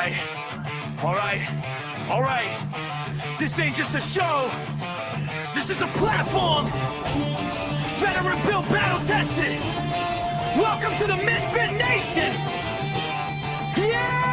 right, all right, all right. This ain't just a show. This is a platform. Veteran built, battle tested. Welcome to the Misfit Nation. Yeah!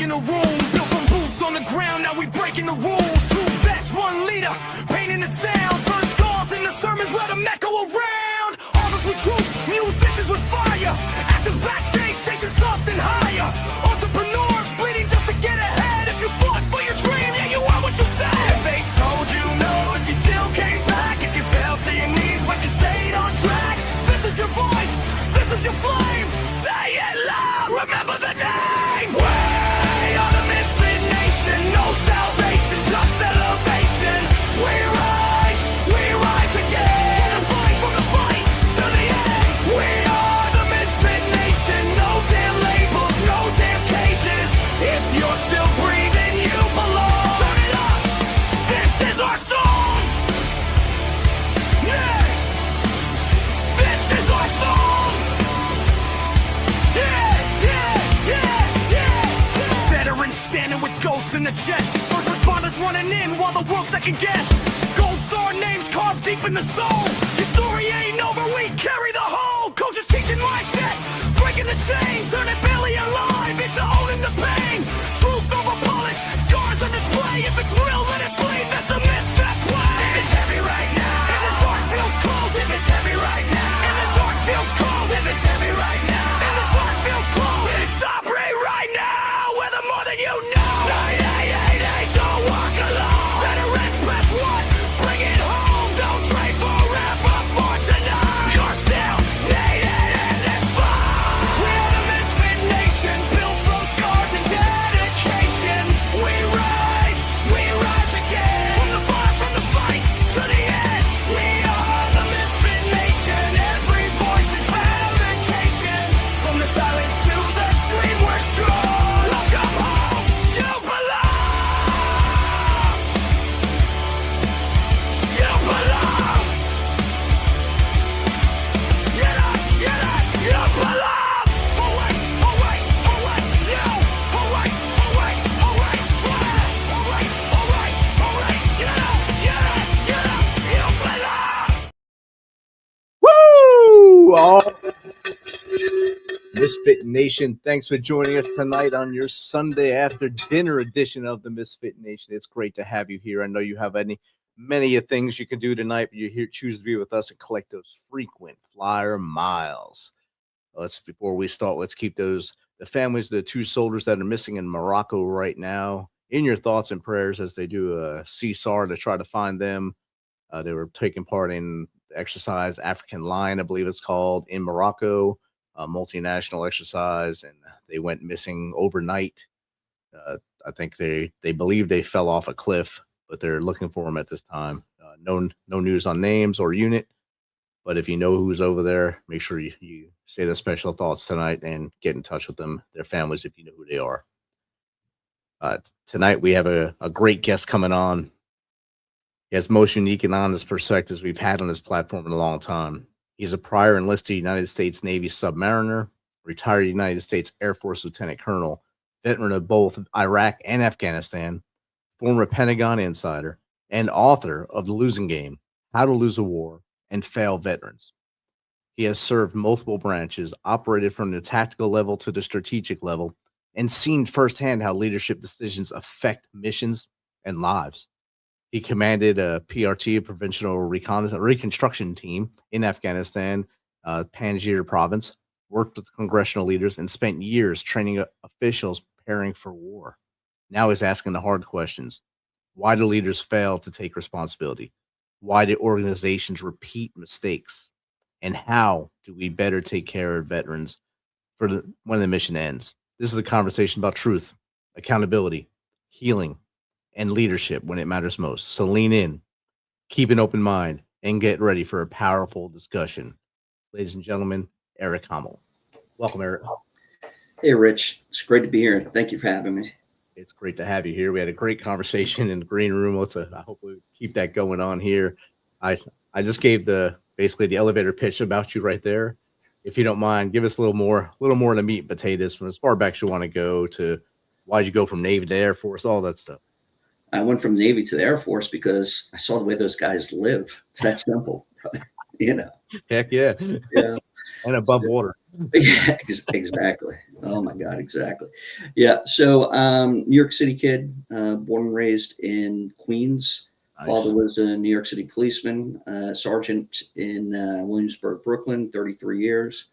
In a room, built from boots on the ground, now we breaking the rules. 2 vets, 1 leader, painting the sound, turn scars into sermons, let them echo around. Artists with truth, musicians with fire, actors backstage chasing something higher. Entrepreneurs bleeding just to get ahead. If you fought for your dream, yeah, you are what you said. If they told you no, if you still came back, if you fell to your knees but you stayed on track, this is your voice, this is your flame. Say it loud, remember the name. No salvation, just elevation. We rise again. From the fight to the end. We are the Misfit Nation. No damn labels, no damn cages. If you're still breathing, you belong. Turn it up. This is our song. Yeah. This is our song. Yeah. Veterans standing with ghosts in the chest. First responders running in while the world second guess. Gold star names carved deep in the soul. Your story ain't over, we carry the whole. Coaches teaching mindset, breaking the chains, turning barely alive into owning the pain. Truth over polish, scars on display. If it's real, let it bleed. That's the misfit play. If it's heavy right now, and the dark feels close. If it's heavy right now, and the dark feels cold. If it's heavy right now, and the dark feels close. It's Submarine right now. We're the more than you know. Don't walk alone. Veterans press 1, bring it home. Don't trade forever for tonight. You're still needed in this fight. We're the Misfit Nation, built from scars and dedication. We rise again. From the fire, from the fight to the end. We are the Misfit Nation. Every voice is fabrication. From the silence to the scream, we're strong. Welcome home, you belong. Woo! All Misfit Nation, thanks for joining us tonight on your Sunday after dinner edition of the Misfit Nation. It's great to have you here. I know you have many things you can do tonight, but you here choose to be with us and collect those frequent flyer miles. Before we start, let's keep the families of the 2 soldiers that are missing in Morocco right now in your thoughts and prayers as they do a CSAR to try to find them. They were taking part in exercise African Lion, I believe it's called, in Morocco, a multinational exercise, and they went missing overnight. I think they believe they fell off a cliff, but they're looking for them at this time. No news on names or unit, but if you know who's over there, make sure you say the special thoughts tonight and get in touch with them, their families, if you know who they are. Tonight we have a great guest coming on. He has most unique and honest perspectives we've had on this platform in a long time. He's a prior enlisted United States Navy submariner, retired United States Air Force Lieutenant Colonel, veteran of both Iraq and Afghanistan, former Pentagon insider, and author of The Losing Game, How to Lose a War and Fail Veterans. He has served multiple branches, operated from the tactical level to the strategic level, and seen firsthand how leadership decisions affect missions and lives. He commanded a PRT, Provincial Reconstruction team in Afghanistan, Panjshir province, worked with congressional leaders, and spent years training officials preparing for war. Now he's asking the hard questions. Why do leaders fail to take responsibility? Why do organizations repeat mistakes? And how do we better take care of veterans when the mission ends? This is a conversation about truth, accountability, healing, and leadership when it matters most. So lean in, keep an open mind, and get ready for a powerful discussion. Ladies and gentlemen, Eric Hommel. Welcome, Eric. Hey, Rich. It's great to be here. Thank you for having me. It's great to have you here. We had a great conversation in the green room. I hope we keep that going on here. I just gave basically the elevator pitch about you right there. If you don't mind, give us a little more of the meat and potatoes from as far back as you want to go to why'd you go from Navy to Air Force, all that stuff. I went from the Navy to the Air Force because I saw the way those guys live. It's that simple, brother. You know. Heck yeah. Yeah. And above water. Yeah, exactly. Oh my God, exactly. Yeah. So New York City kid, born and raised in Queens. Nice. Father was a New York City policeman, sergeant in Williamsburg, Brooklyn, 33 years.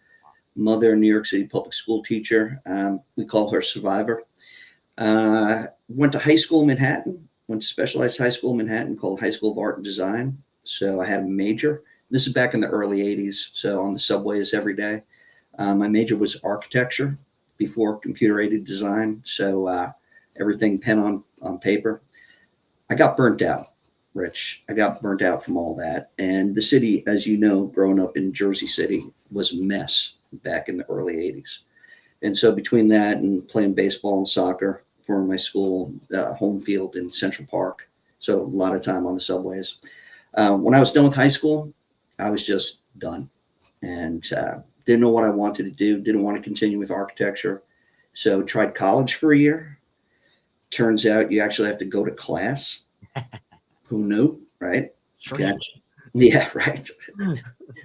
Mother, New York City public school teacher. We call her Survivor. Went to high school in Manhattan, went to specialized high school in Manhattan called High School of Art and Design. So I had a major. This is back in the early 80s. So on the subways every day. My major was architecture before computer-aided design. So everything pen on paper. I got burnt out, Rich. I got burnt out from all that. And the city, as you know, growing up in Jersey City, was a mess back in the early 80s. And so between that and playing baseball and soccer for my school, home field in Central Park, so a lot of time on the subways. When I was done with high school, I was just done and didn't know what I wanted to do, didn't want to continue with architecture. So tried college for a year. Turns out you actually have to go to class. Who knew, right? Strange. Yeah, right.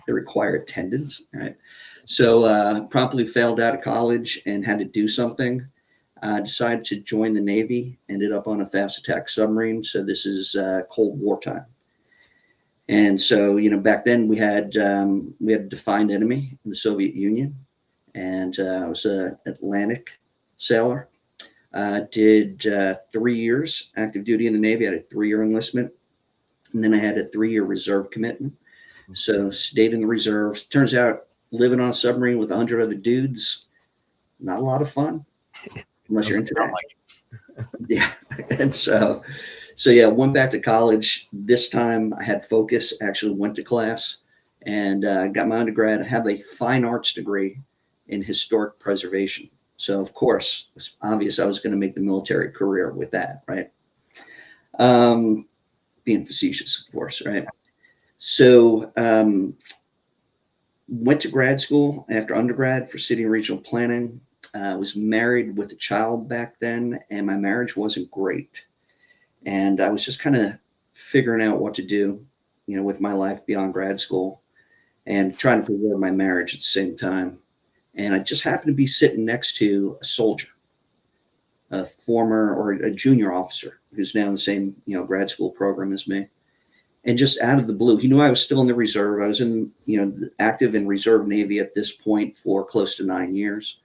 They require attendance, right? So promptly failed out of college and had to do something. Decided to join the Navy, ended up on a fast attack submarine. So this is Cold War time. And so, you know, back then we had a defined enemy in the Soviet Union, and I was an Atlantic sailor. Did 3 years active duty in the Navy. I had a 3-year enlistment, and then I had a 3-year reserve commitment. So stayed in the reserves. Turns out living on a submarine with 100 other dudes, not a lot of fun, unless you're into that. Yeah, and so yeah, went back to college. This time I had focus, actually went to class and got my undergrad. I have a fine arts degree in historic preservation. So of course, it's obvious I was going to make the military career with that, right? Being facetious, of course, right? So went to grad school after undergrad for city and regional planning. Was married with a child back then, and my marriage wasn't great. And I was just kind of figuring out what to do, you know, with my life beyond grad school and trying to preserve my marriage at the same time. And I just happened to be sitting next to a soldier, a former or a junior officer who's now in the same, you know, grad school program as me. And just out of the blue, he knew I was still in the reserve. I was in, you know, active in reserve Navy at this point for close to 9 years.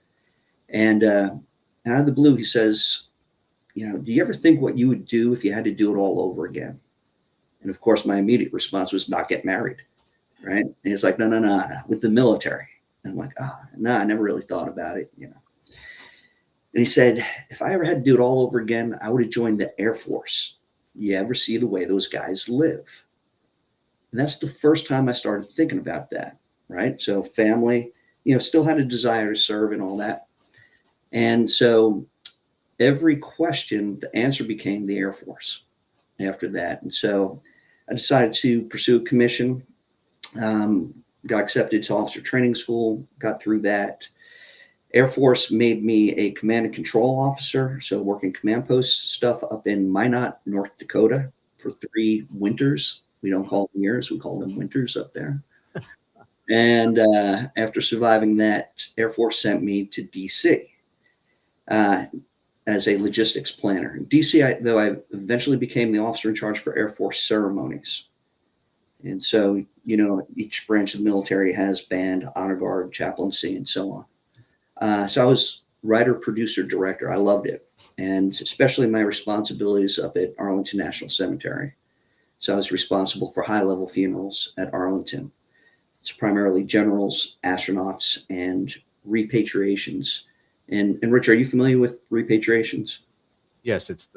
And out of the blue, he says, you know, do you ever think what you would do if you had to do it all over again? And of course, my immediate response was not get married, right? And he's like, no, with the military. And I'm like, no, I never really thought about it, you know. And he said, if I ever had to do it all over again, I would have joined the Air Force. You ever see the way those guys live? And that's the first time I started thinking about that, right? So family, you know, still had a desire to serve and all that. And so every question, the answer became the Air Force after that. And so I decided to pursue a commission, got accepted to officer training school, got through that. Air Force made me a command and control officer. So working command post stuff up in Minot, North Dakota for 3 winters. We don't call them years, we call them winters up there. And after surviving that, Air Force sent me to DC. As a logistics planner. In DC, though, I eventually became the officer in charge for Air Force ceremonies. And so, you know, each branch of the military has band, honor guard, chaplaincy, and so on. So I was writer, producer, director. I loved it. And especially my responsibilities up at Arlington National Cemetery. So I was responsible for high-level funerals at Arlington. It's primarily generals, astronauts, and repatriations. And Rich, are you familiar with repatriations? Yes, it's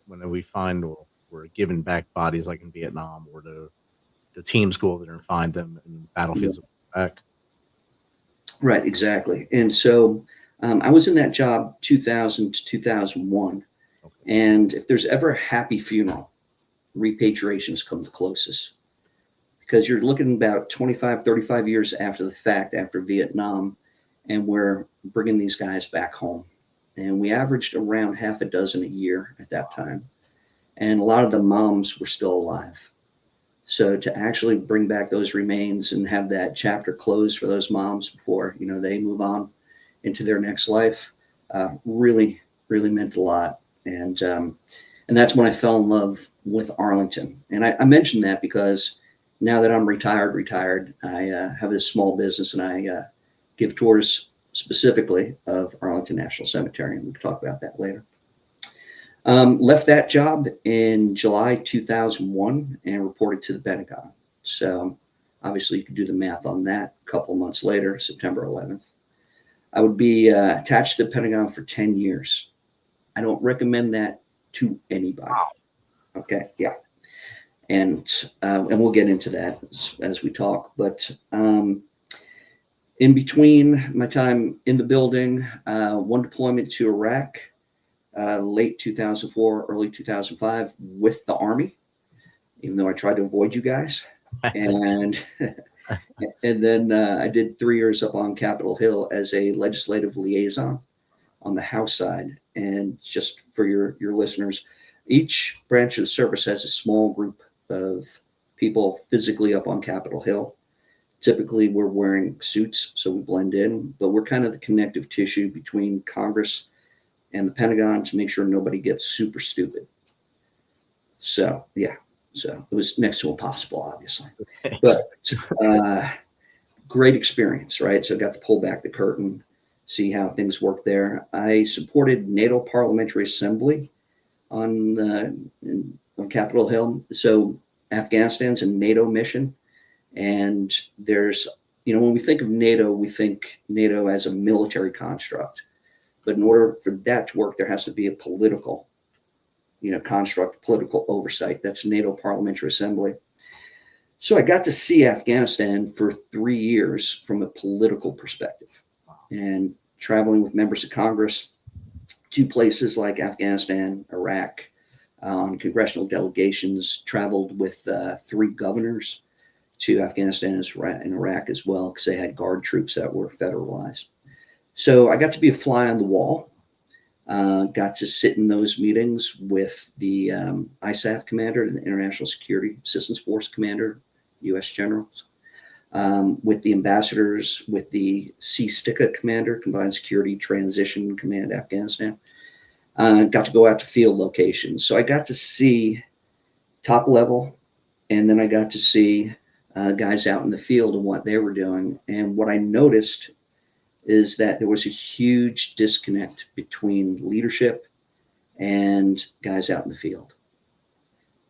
when we find we're giving back bodies like in Vietnam, or the teams go over there and find them in battlefields back. Right, exactly. And so I was in that job 2000 to 2001. Okay. And if there's ever a happy funeral, repatriations come the closest, because you're looking about 25, 35 years after the fact, after Vietnam, and we're bringing these guys back home. And we averaged around half a dozen a year at that time. And a lot of the moms were still alive. So to actually bring back those remains and have that chapter closed for those moms before, you know, they move on into their next life, really, really meant a lot. And that's when I fell in love with Arlington. And I mentioned that because now that I'm retired, I have a small business, and I give tours specifically of Arlington National Cemetery, and we can talk about that later. Left that job in July 2001 and reported to the Pentagon. So obviously you can do the math on that. A couple of months later, September 11th, I would be attached to the Pentagon for 10 years. I don't recommend that to anybody. Wow. Okay. Yeah. And we'll get into that as we talk. But in between my time in the building, one deployment to Iraq, late 2004, early 2005 with the Army, even though I tried to avoid you guys. And and then I did 3 years up on Capitol Hill as a legislative liaison on the House side. And just for your listeners, each branch of the service has a small group of people physically up on Capitol Hill. Typically, we're wearing suits, so we blend in, but we're kind of the connective tissue between Congress and the Pentagon to make sure nobody gets super stupid. So, yeah. So it was next to impossible, obviously. Okay. But great experience, right? So I got to pull back the curtain, see how things work there. I supported NATO Parliamentary Assembly on Capitol Hill. So Afghanistan's a NATO mission. And there's, you know, when we think of NATO, we think NATO as a military construct. But in order for that to work, there has to be a political, you know, construct, political oversight. That's NATO Parliamentary Assembly. So I got to see Afghanistan for 3 years from a political perspective, and traveling with members of Congress to places like Afghanistan, Iraq, on congressional delegations, traveled with 3 governors to Afghanistan and Iraq as well, because they had guard troops that were federalized. So I got to be a fly on the wall, got to sit in those meetings with the ISAF commander, the International Security Assistance Force commander, U.S. generals, with the ambassadors, with the CSTICA commander, Combined Security Transition Command, Afghanistan. Got to go out to field locations. So I got to see top level, and then I got to see guys out in the field and what they were doing. And what I noticed is that there was a huge disconnect between leadership and guys out in the field.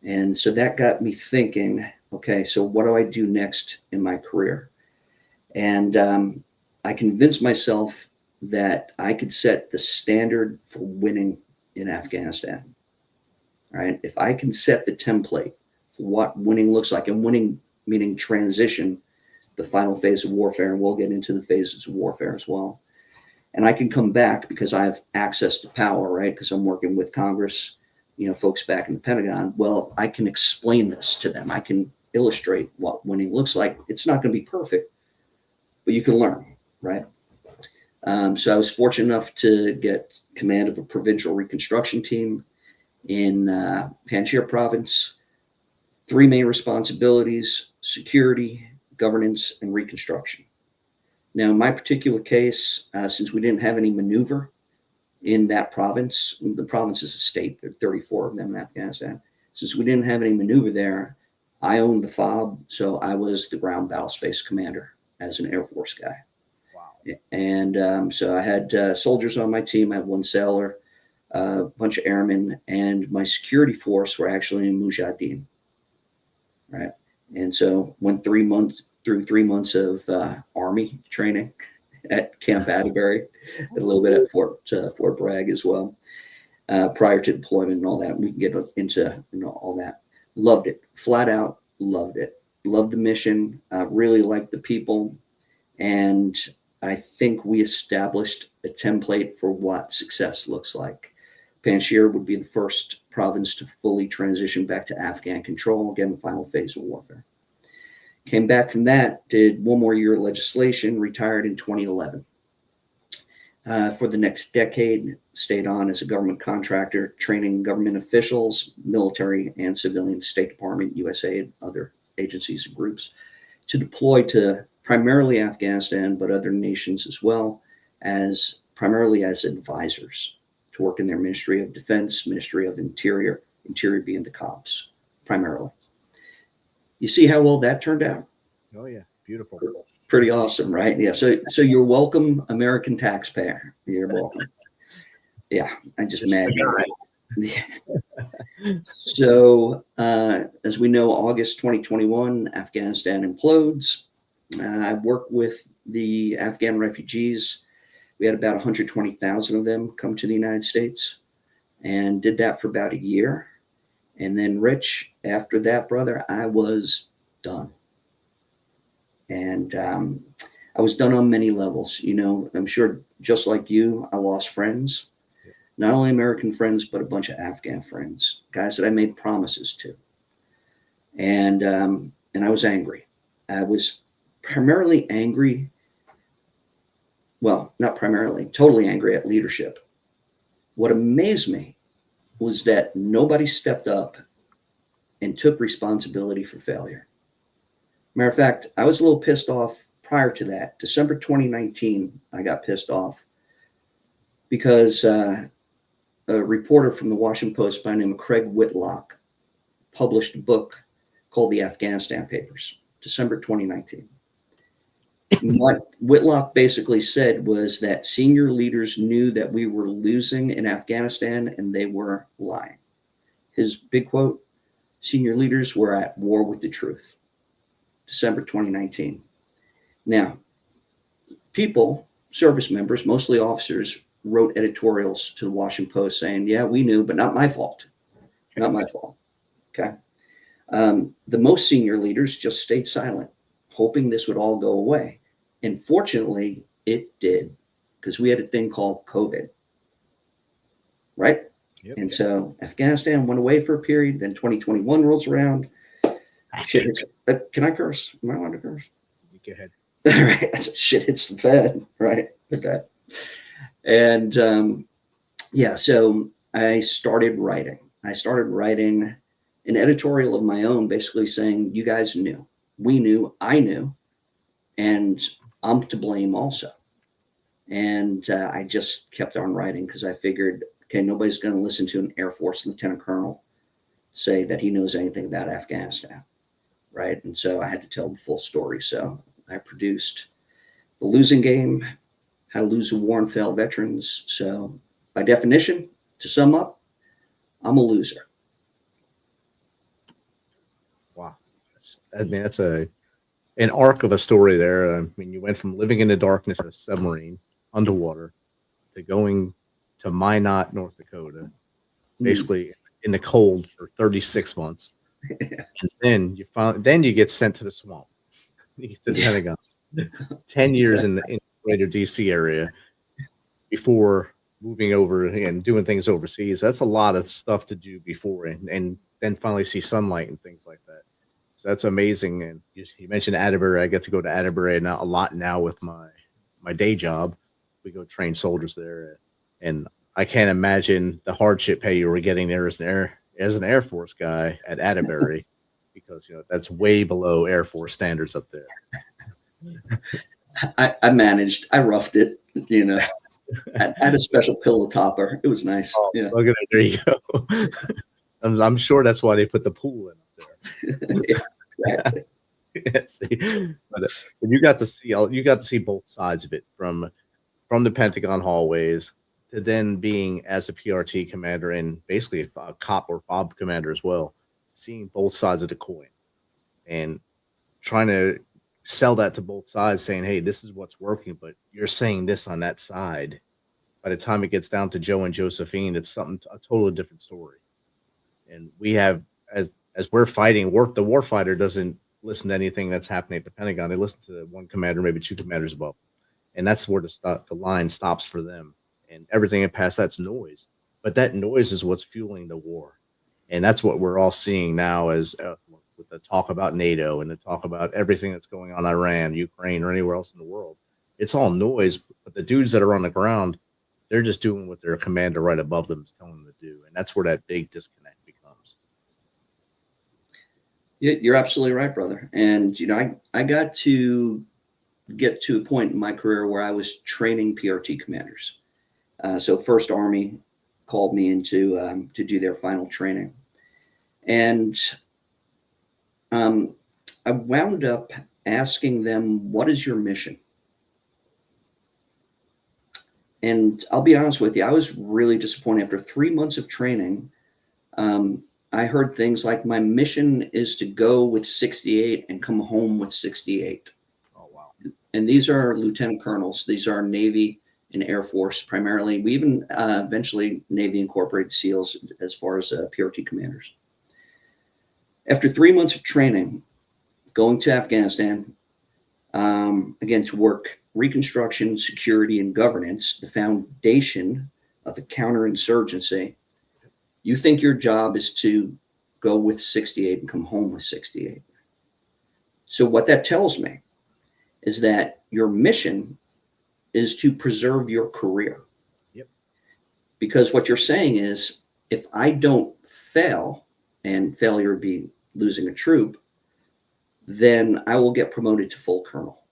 And so that got me thinking, okay, so what do I do next in my career? And I convinced myself that I could set the standard for winning in Afghanistan. All right. If I can set the template for what winning looks like, and winning meaning transition, the final phase of warfare, and we'll get into the phases of warfare as well. And I can come back because I have access to power, right? Because I'm working with Congress, you know, folks back in the Pentagon. Well, I can explain this to them. I can illustrate what winning looks like. It's not going to be perfect, but you can learn, right? So I was fortunate enough to get command of a provincial reconstruction team in Panjshir province. 3 main responsibilities: security, governance, and reconstruction. Now, in my particular case, since we didn't have any maneuver in that province, the province is a state, there are 34 of them in Afghanistan. Since we didn't have any maneuver there, I owned the FOB, so I was the ground battle space commander as an Air Force guy. Wow. And so I had soldiers on my team. I had 1 sailor, a bunch of airmen, and my security force were actually in Mujahideen, right? And so went 3 months through 3 months of Army training at Camp Atterbury, a little bit at Fort Bragg as well. prior to deployment and all that. We can get into all that. Loved it, flat out loved it. Loved the mission. Really liked the people, and I think we established a template for what success looks like. Panjshir would be the first province to fully transition back to Afghan control, again, the final phase of warfare. Came back from that, did one more year of legislation, retired in 2011. For the next decade, stayed on as a government contractor, training government officials, military and civilian, State Department, USAID, other agencies and groups, to deploy to primarily Afghanistan, but other nations as well, as primarily as advisors to work in their Ministry of Defense, Ministry of Interior, Interior being the cops, primarily. You see how well that turned out? Oh yeah, beautiful. Pretty awesome, right? Yeah. So you're welcome, American taxpayer. You're welcome. Yeah, I just mad. Yeah. So as we know, August 2021, Afghanistan implodes. I worked with the Afghan refugees. We had about 120,000 of them come to the United States, and did that for about a year. And then, Rich, after that, brother, I was done. And I was done on many levels. You know, I'm sure just like you, I lost friends, not only American friends, but a bunch of Afghan friends, guys that I made promises to. And I was angry. I was primarily angry. Well, not primarily, totally angry at leadership. What amazed me was that nobody stepped up and took responsibility for failure. Matter of fact, I was a little pissed off prior to that. December 2019, I got pissed off because a reporter from the Washington Post by the name of Craig Whitlock published a book called The Afghanistan Papers, December 2019. What Whitlock basically said was that senior leaders knew that we were losing in Afghanistan and they were lying. His big quote, senior leaders were at war with the truth. December 2019. Now, people, service members, mostly officers, wrote editorials to the Washington Post saying, yeah, we knew, but not my fault. Not my fault. Okay. The most senior leaders just stayed silent, hoping this would all go away. And fortunately, it did, because we had a thing called COVID. Right? Yep. And so Afghanistan went away for a period. Then 2021 rolls around. Shit hits. Can I curse? Am I allowed to curse? You go ahead. All right. Shit hits the Fed. Right. Okay. And yeah, so I started writing. I started writing an editorial of my own, basically saying, you guys knew, we knew, I knew, and I'm to blame also. And I just kept on writing because I figured, okay, nobody's going to listen to an Air Force lieutenant colonel say that he knows anything about Afghanistan. Right. And so I had to tell the full story. So I produced The Losing Game, How to Lose a War and Fail Veterans. So by definition, to sum up, I'm a loser. Wow. I mean, that's an arc of a story there. I mean, you went from living in the darkness of a submarine underwater to going to Minot, North Dakota, basically in the cold for 36 months. And then you get sent to the swamp. You get to the Pentagon. 10 years in the greater DC area before moving over and doing things overseas. That's a lot of stuff to do before and then finally see sunlight and things like that. So that's amazing. And you mentioned Atterbury. I get to go to Atterbury now a lot now with my day job. We go train soldiers there, and I can't imagine the hardship pay you were getting there as an Air Force guy at Atterbury, because that's way below Air Force standards up there. I managed. I roughed it. I had a special pillow topper. It was nice. Oh, yeah. Look at it. There you go. I'm sure that's why they put the pool in up there. Yeah, exactly. Yeah, see, but you got to see both sides of it, from the Pentagon hallways to then being as a PRT commander and basically a cop or FOB commander as well, seeing both sides of the coin and trying to sell that to both sides, saying, hey, this is what's working, but you're saying this on that side by the time it gets down to Joe and Josephine, it's a totally different story. And we have, as we're fighting, the warfighter doesn't listen to anything that's happening at the Pentagon. They listen to one commander, maybe two commanders above. And that's where the line stops for them. And everything past that's noise. But that noise is what's fueling the war. And that's what we're all seeing now as with the talk about NATO and the talk about everything that's going on in Iran, Ukraine, or anywhere else in the world. It's all noise, but the dudes that are on the ground, they're just doing what their commander right above them is telling them to do. And that's where that big disconnect becomes. You're absolutely right, brother. And, I got to get to a point in my career where I was training PRT commanders. So First Army called me in to do their final training. And I wound up asking them, what is your mission? And I'll be honest with you, I was really disappointed. After 3 months of training, I heard things like, my mission is to go with 68 and come home with 68. Oh, wow. And these are lieutenant colonels. These are Navy and Air Force primarily. We even eventually Navy incorporated SEALs as far as PRT commanders. After 3 months of training, going to Afghanistan, again, to work Reconstruction, security, and governance, the foundation of a counterinsurgency, you think your job is to go with 68 and come home with 68. So what that tells me is that your mission is to preserve your career. Yep. Because what you're saying is, if I don't fail, and failure would be losing a troop, then I will get promoted to full colonel.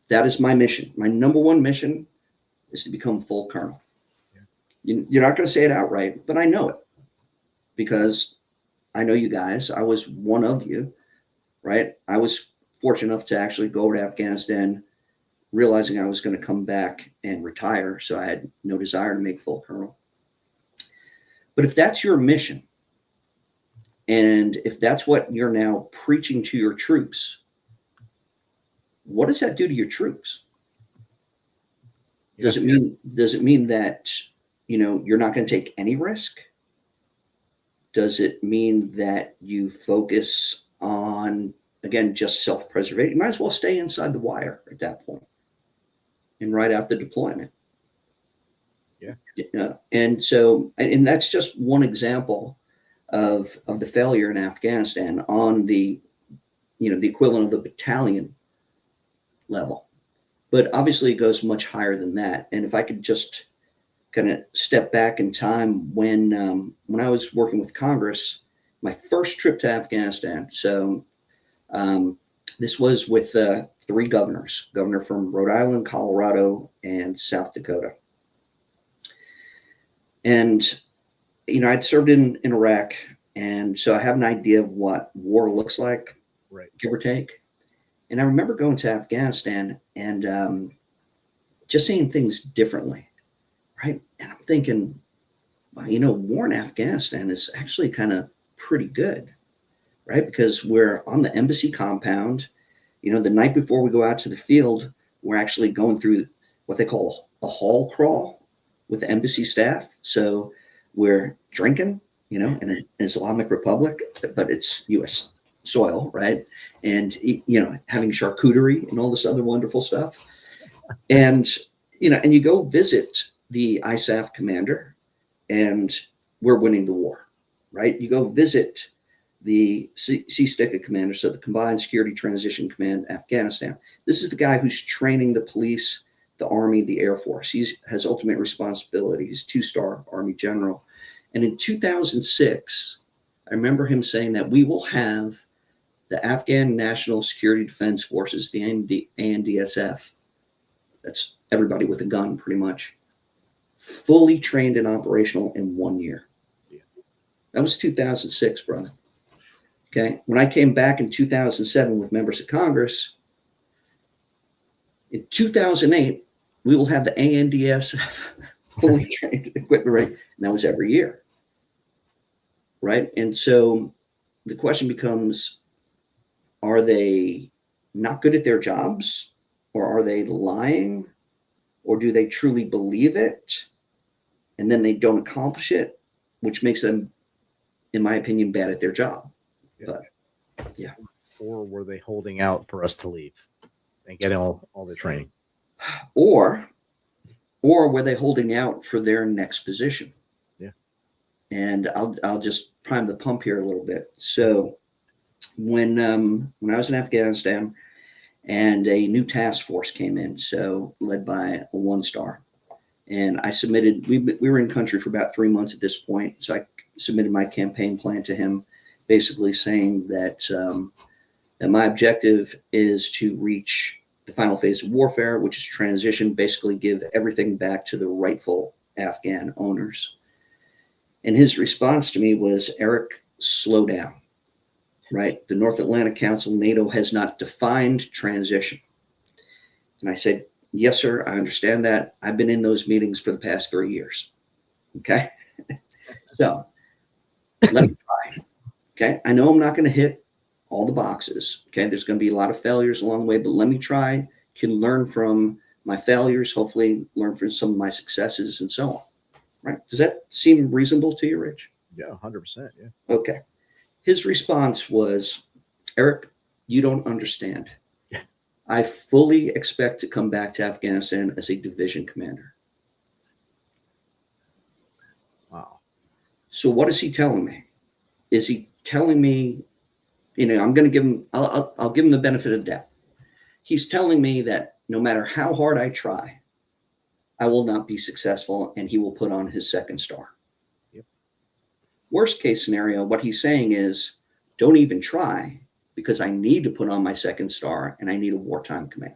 That is my mission. My number one mission is to become full colonel. Yeah. You're not going to say it outright, but I know it because I know you guys. I was one of you, right? I was fortunate enough to actually go to Afghanistan realizing I was going to come back and retire. So I had no desire to make full colonel. But if that's your mission, and if that's what you're now preaching to your troops, what does that do to your troops? Does it mean that, you're not going to take any risk? Does it mean that you focus on, again, just self-preservation? You might as well stay inside the wire at that point and right after deployment. Yeah. And so, and that's just one example of the failure in Afghanistan on the, the equivalent of the battalion level. But obviously it goes much higher than that. And if I could just kind of step back in time, when I was working with Congress, my first trip to Afghanistan. So this was with three governors, governor from Rhode Island, Colorado, and South Dakota. And, I'd served in Iraq. And so I have an idea of what war looks like, right, give or take. And I remember going to Afghanistan and just seeing things differently, right? And I'm thinking, wow, war in Afghanistan is actually kind of pretty good, right? Because we're on the embassy compound. The night before we go out to the field, we're actually going through what they call a hall crawl with the embassy staff. So we're drinking, in an Islamic Republic, but it's U.S. soil, right? And, having charcuterie and all this other wonderful stuff. And, and you go visit the ISAF commander and we're winning the war, right? You go visit the CSTCA commander, so the Combined Security Transition Command, Afghanistan. This is the guy who's training the police, the Army, the Air Force. He has ultimate responsibility. He's a 2-star Army general. And in 2006, I remember him saying that we will have the Afghan National Security Defense Forces, the ANDSF, that's everybody with a gun pretty much, fully trained and operational in 1 year. Yeah. That was 2006, brother. Okay. When I came back in 2007 with members of Congress, in 2008, we will have the ANDSF fully trained equipment ready. And that was every year. Right. And so the question becomes, are they not good at their jobs, or are they lying, or do they truly believe it? and then they don't accomplish it, which makes them, in my opinion, bad at their job. Yeah. But yeah. Or were they holding out for us to leave and get all the training? Or were they holding out for their next position? Yeah. And I'll just prime the pump here a little bit. So when I was in Afghanistan and a new task force came in, so led by a 1-star, and I submitted, we were in country for about 3 months at this point. So I submitted my campaign plan to him, basically saying that, that my objective is to reach the final phase of warfare, which is transition, basically give everything back to the rightful Afghan owners. And his response to me was, Eric, slow down, right? The North Atlantic Council, NATO has not defined transition. And I said, yes, sir, I understand that. I've been in those meetings for the past 3 years. Okay. So let me try. Okay. I know I'm not going to hit all the boxes. Okay. There's going to be a lot of failures along the way, but let me try, can learn from my failures, hopefully learn from some of my successes and so on. Right. Does that seem reasonable to you, Rich? Yeah, 100%. Yeah. Okay. His response was, Eric, you don't understand. I fully expect to come back to Afghanistan as a division commander. Wow. So what is he telling me? Is he telling me, I'm going to give him, I'll give him the benefit of the doubt. He's telling me that no matter how hard I try, I will not be successful, and he will put on his 2nd star. Yep. Worst Case scenario, what he's saying is, don't even try, because I need to put on my 2nd star and I need a wartime command.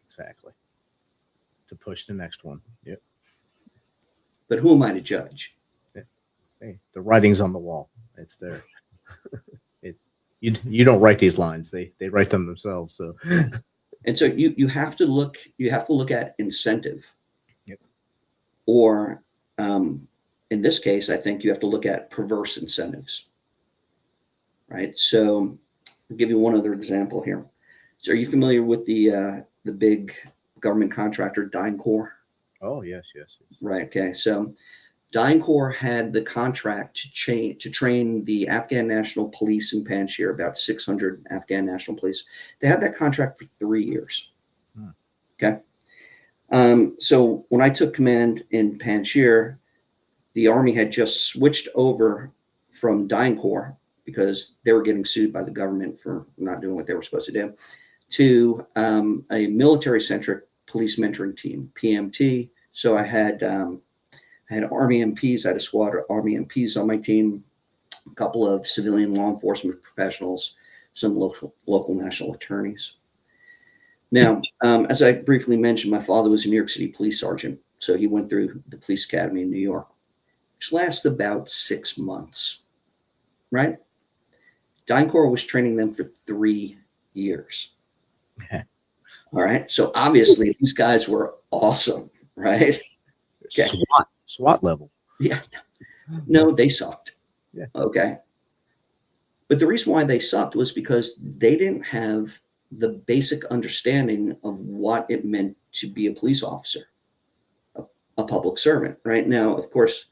Exactly. To push the next one. Yep. But who am I to judge? Yeah. Hey, the writing's on the wall. It's there. You don't write these lines. They write them themselves. So and so you have to look at incentive. Yep. Or in this case, I think you have to look at perverse incentives. Right. So I'll give you one other example here. So are you familiar with the big government contractor DynCorp? Oh, yes. Right. Okay. So DynCorp had the contract to train the Afghan National Police in Panjshir, about 600 Afghan National Police. They had that contract for 3 years. Okay. So when I took command in Panjshir, the Army had just switched over from DynCorp, because they were getting sued by the government for not doing what they were supposed to do, to a military-centric police mentoring team, PMT. So I had Army MPs, I had a squad of Army MPs on my team, a couple of civilian law enforcement professionals, some local national attorneys. Now, as I briefly mentioned, my father was a New York City police sergeant. So he went through the police academy in New York, which lasted about 6 months, right? DynCorp was training them for 3 years. Okay. All right. So obviously these guys were awesome, right? Okay. SWAT level. Yeah. No, they sucked. Yeah. Okay. But the reason why they sucked was because they didn't have the basic understanding of what it meant to be a police officer, a public servant. Right now, of course,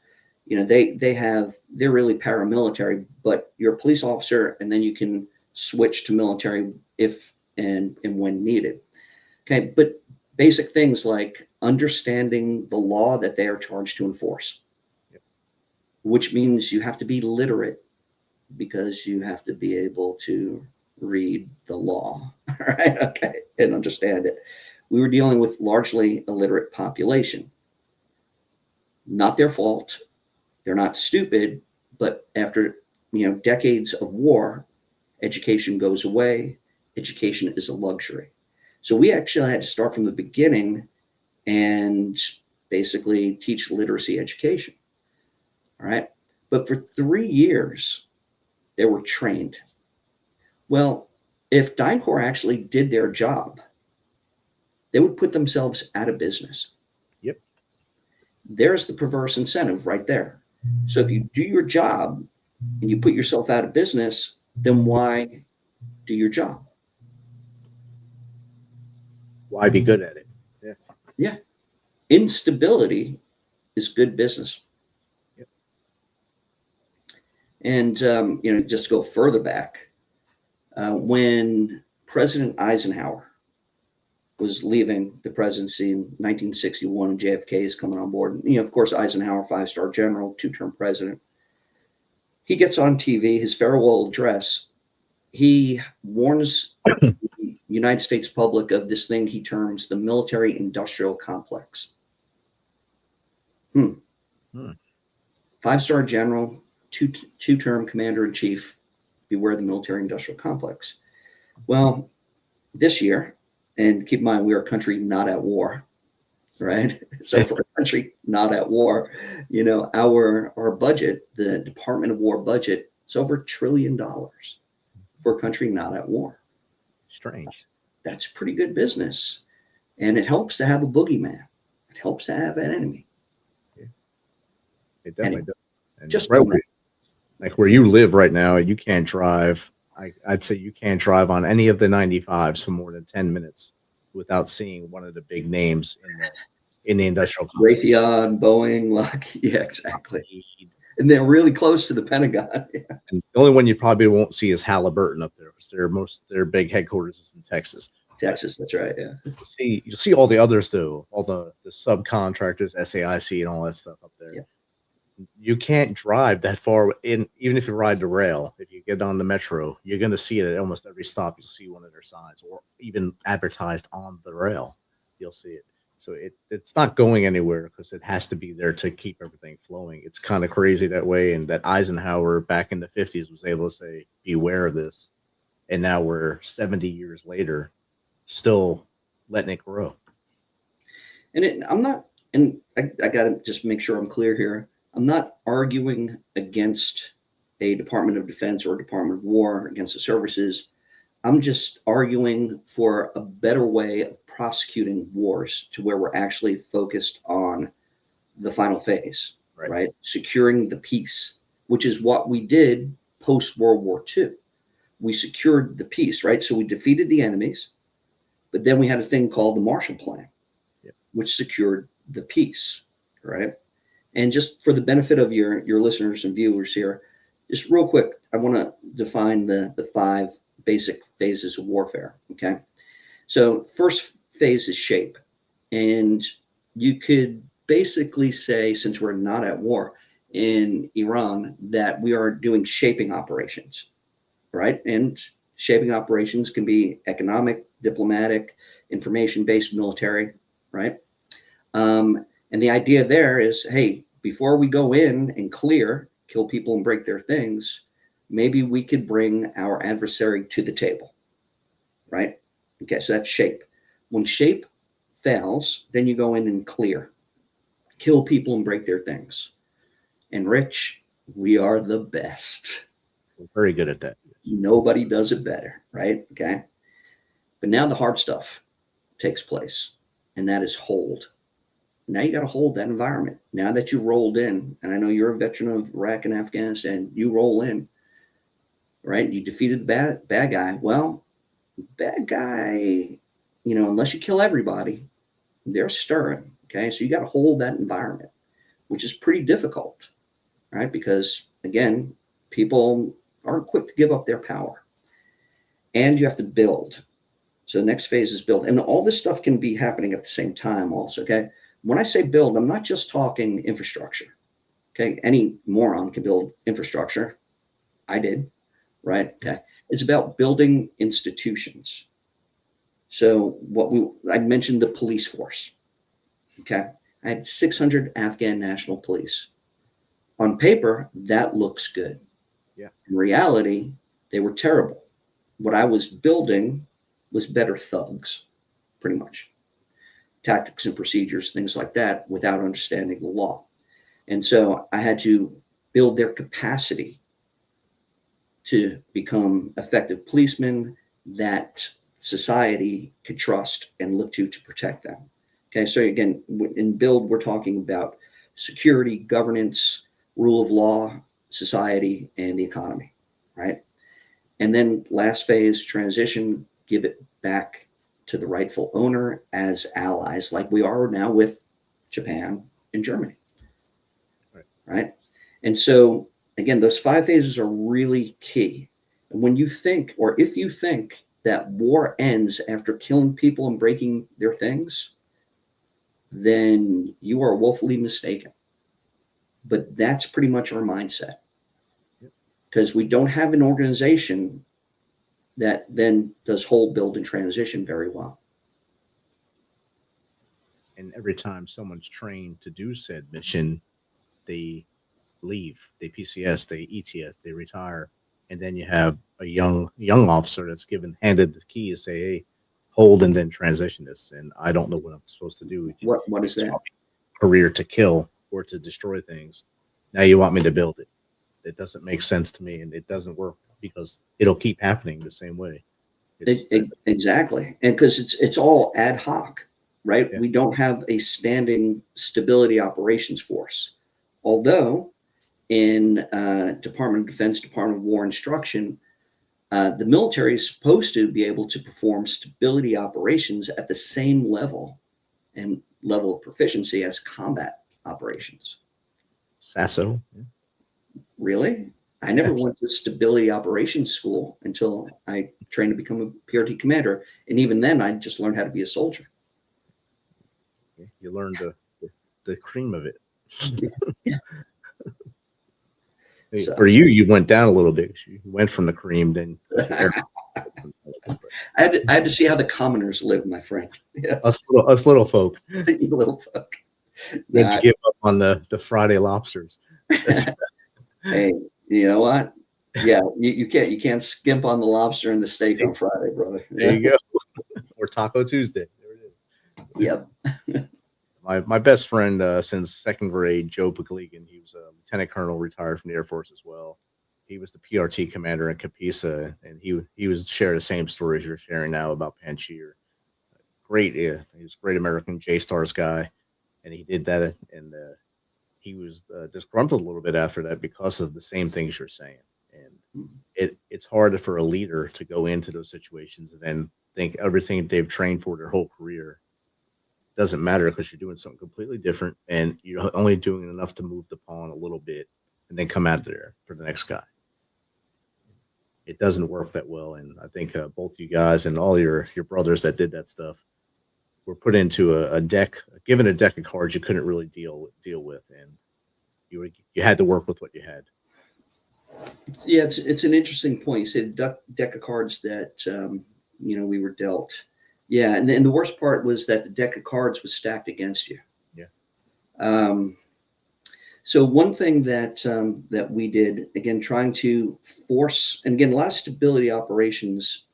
they're really paramilitary, but you're a police officer, and then you can switch to military if and when needed. Okay. But basic things like understanding the law that they are charged to enforce, yep. Which means you have to be literate, because you have to be able to read the law, right? Okay. And understand it. We were dealing with largely illiterate population. Not their fault. They're not stupid, but after, decades of war, education goes away. Education is a luxury. So we actually had to start from the beginning and basically teach literacy education. All right. But for 3 years, they were trained. Well, if DynCorp actually did their job, they would put themselves out of business. Yep. There's the perverse incentive right there. So if you do your job and you put yourself out of business, then why do your job? Why be good at it? Yeah. Yeah. Instability is good business. Yep. And, just to go further back, when President Eisenhower was leaving the presidency in 1961 and JFK is coming on board, of course, Eisenhower, 5-star general, 2-term president, he gets on TV, his farewell address, he warns the United States public of this thing he terms the military industrial complex. 5-star general, two-term commander in chief, beware the military industrial complex. Well, this year, and keep in mind, we are a country not at war, right? So for a country not at war, our budget, the Department of War budget, is over $1 trillion for a country not at war. Strange. That's pretty good business. And it helps to have a boogeyman. It helps to have an enemy. Yeah. It definitely does. And just right where you live right now, you can't drive. I'd say you can't drive on any of the 95s for more than 10 minutes without seeing one of the big names in the industrial complex. Raytheon, Boeing, Lockheed. Yeah, exactly. And they're really close to the Pentagon. Yeah. And the only one you probably won't see is Halliburton up there because their big headquarters is in Texas. Texas, that's right. Yeah. You'll see all the others though, all the subcontractors, SAIC, and all that stuff up there. Yeah. You can't drive that far in, even if you ride the rail. If you get on the metro, you're going to see it at almost every stop. You'll see one of their signs, or even advertised on the rail. You'll see it. So it's not going anywhere because it has to be there to keep everything flowing. It's kind of crazy that way. And that Eisenhower back in the 50s was able to say, beware of this. And now we're 70 years later, still letting it grow. And I got to just make sure I'm clear here. I'm not arguing against a Department of Defense or a Department of War, against the services. I'm just arguing for a better way of prosecuting wars to where we're actually focused on the final phase, right? Securing the peace, which is what we did post-World War II. We secured the peace, right? So we defeated the enemies, but then we had a thing called the Marshall Plan, which secured the peace, right? And just for the benefit of your listeners and viewers here, just real quick, I want to define the 5 basic phases of warfare, okay? So first phase is shape. And you could basically say, since we're not at war in Iran, that we are doing shaping operations, right? And shaping operations can be economic, diplomatic, information-based, military, right? And the idea there is, hey, before we go in and kill people and break their things, maybe we could bring our adversary to the table, right? Okay, so that's shape. When shape fails, then you go in and kill people and break their things. And Rich, we are the best. We're very good at that. Nobody does it better, right? Okay. But now the hard stuff takes place, and that is hold. Now you got to hold that environment. Now that you rolled in, and I know you're a veteran of Iraq and Afghanistan, you roll in, right? You defeated the bad guy. Well, bad guy, unless you kill everybody, they're stirring. Okay. So you got to hold that environment, which is pretty difficult, right? Because again, people aren't quick to give up their power, and you have to build. So the next phase is build. And all this stuff can be happening at the same time also. Okay. When I say build, I'm not just talking infrastructure. Okay. Any moron can build infrastructure. I did. Right. Okay. It's about building institutions. So I mentioned the police force. Okay. I had 600 Afghan National Police. On paper, that looks good. Yeah. In reality, they were terrible. What I was building was better thugs, pretty much. Tactics and procedures, things like that, without understanding the law. And so I had to build their capacity to become effective policemen that society could trust and look to protect them. Okay, so again, in build, we're talking about security, governance, rule of law, society, and the economy, right? And then last phase, transition, give it back to the rightful owner as allies, like we are now with Japan and Germany. right? And so, again, those 5 phases are really key. And when you think, or if you think that war ends after killing people and breaking their things, then you are woefully mistaken. But that's pretty much our mindset, because we don't have an organization that then does hold, build, and transition very well. And every time someone's trained to do said mission, they leave, they PCS, they ETS, they retire, and then you have a young officer that's handed the key to say, "Hey, hold and then transition this." And I don't know what I'm supposed to do. What is that? Career to kill or to destroy things. Now you want me to build it. It doesn't make sense to me, and it doesn't work because it'll keep happening the same way. Exactly, and because it's all ad hoc, right? Yeah. We don't have a standing stability operations force, although in Department of Defense, Department of War instruction, the military is supposed to be able to perform stability operations at the same level and level of proficiency as combat operations. Sasso. Yeah. Really? I never went to stability operations school until I trained to become a PRT commander. And even then, I just learned how to be a soldier. You learned the cream of it. Yeah. Hey, So, for you went down a little bit. You went from the cream, then I had to see how the commoners live, my friend. Yes. us little folk. Little folk. Then you give up on the Friday lobsters. Hey, you know what? Yeah, you can't skimp on the lobster and the steak on Friday, brother. There you go. Or Taco Tuesday. There it is. Yep. My best friend since second grade, Joe Paglegan, he was a lieutenant colonel, retired from the Air Force as well. He was the PRT commander in Capisa, and he was sharing the same stories you're sharing now about Panjshir. Great, yeah, he was a great American J-Stars guy, and he did that, and he was disgruntled a little bit after that because of the same things you're saying. And it's hard for a leader to go into those situations and then think everything they've trained for their whole career doesn't matter because you're doing something completely different and you're only doing enough to move the pawn a little bit and then come out there for the next guy. It doesn't work that well. And I think both you guys and all your brothers that did that stuff were put into a deck, given a deck of cards you couldn't really deal with, and you had to work with what you had. Yeah, it's an interesting point. You say the deck of cards that we were dealt. Yeah, and then the worst part was that the deck of cards was stacked against you. Yeah. So one thing that we did, again, trying to force, and again, a lot of stability operations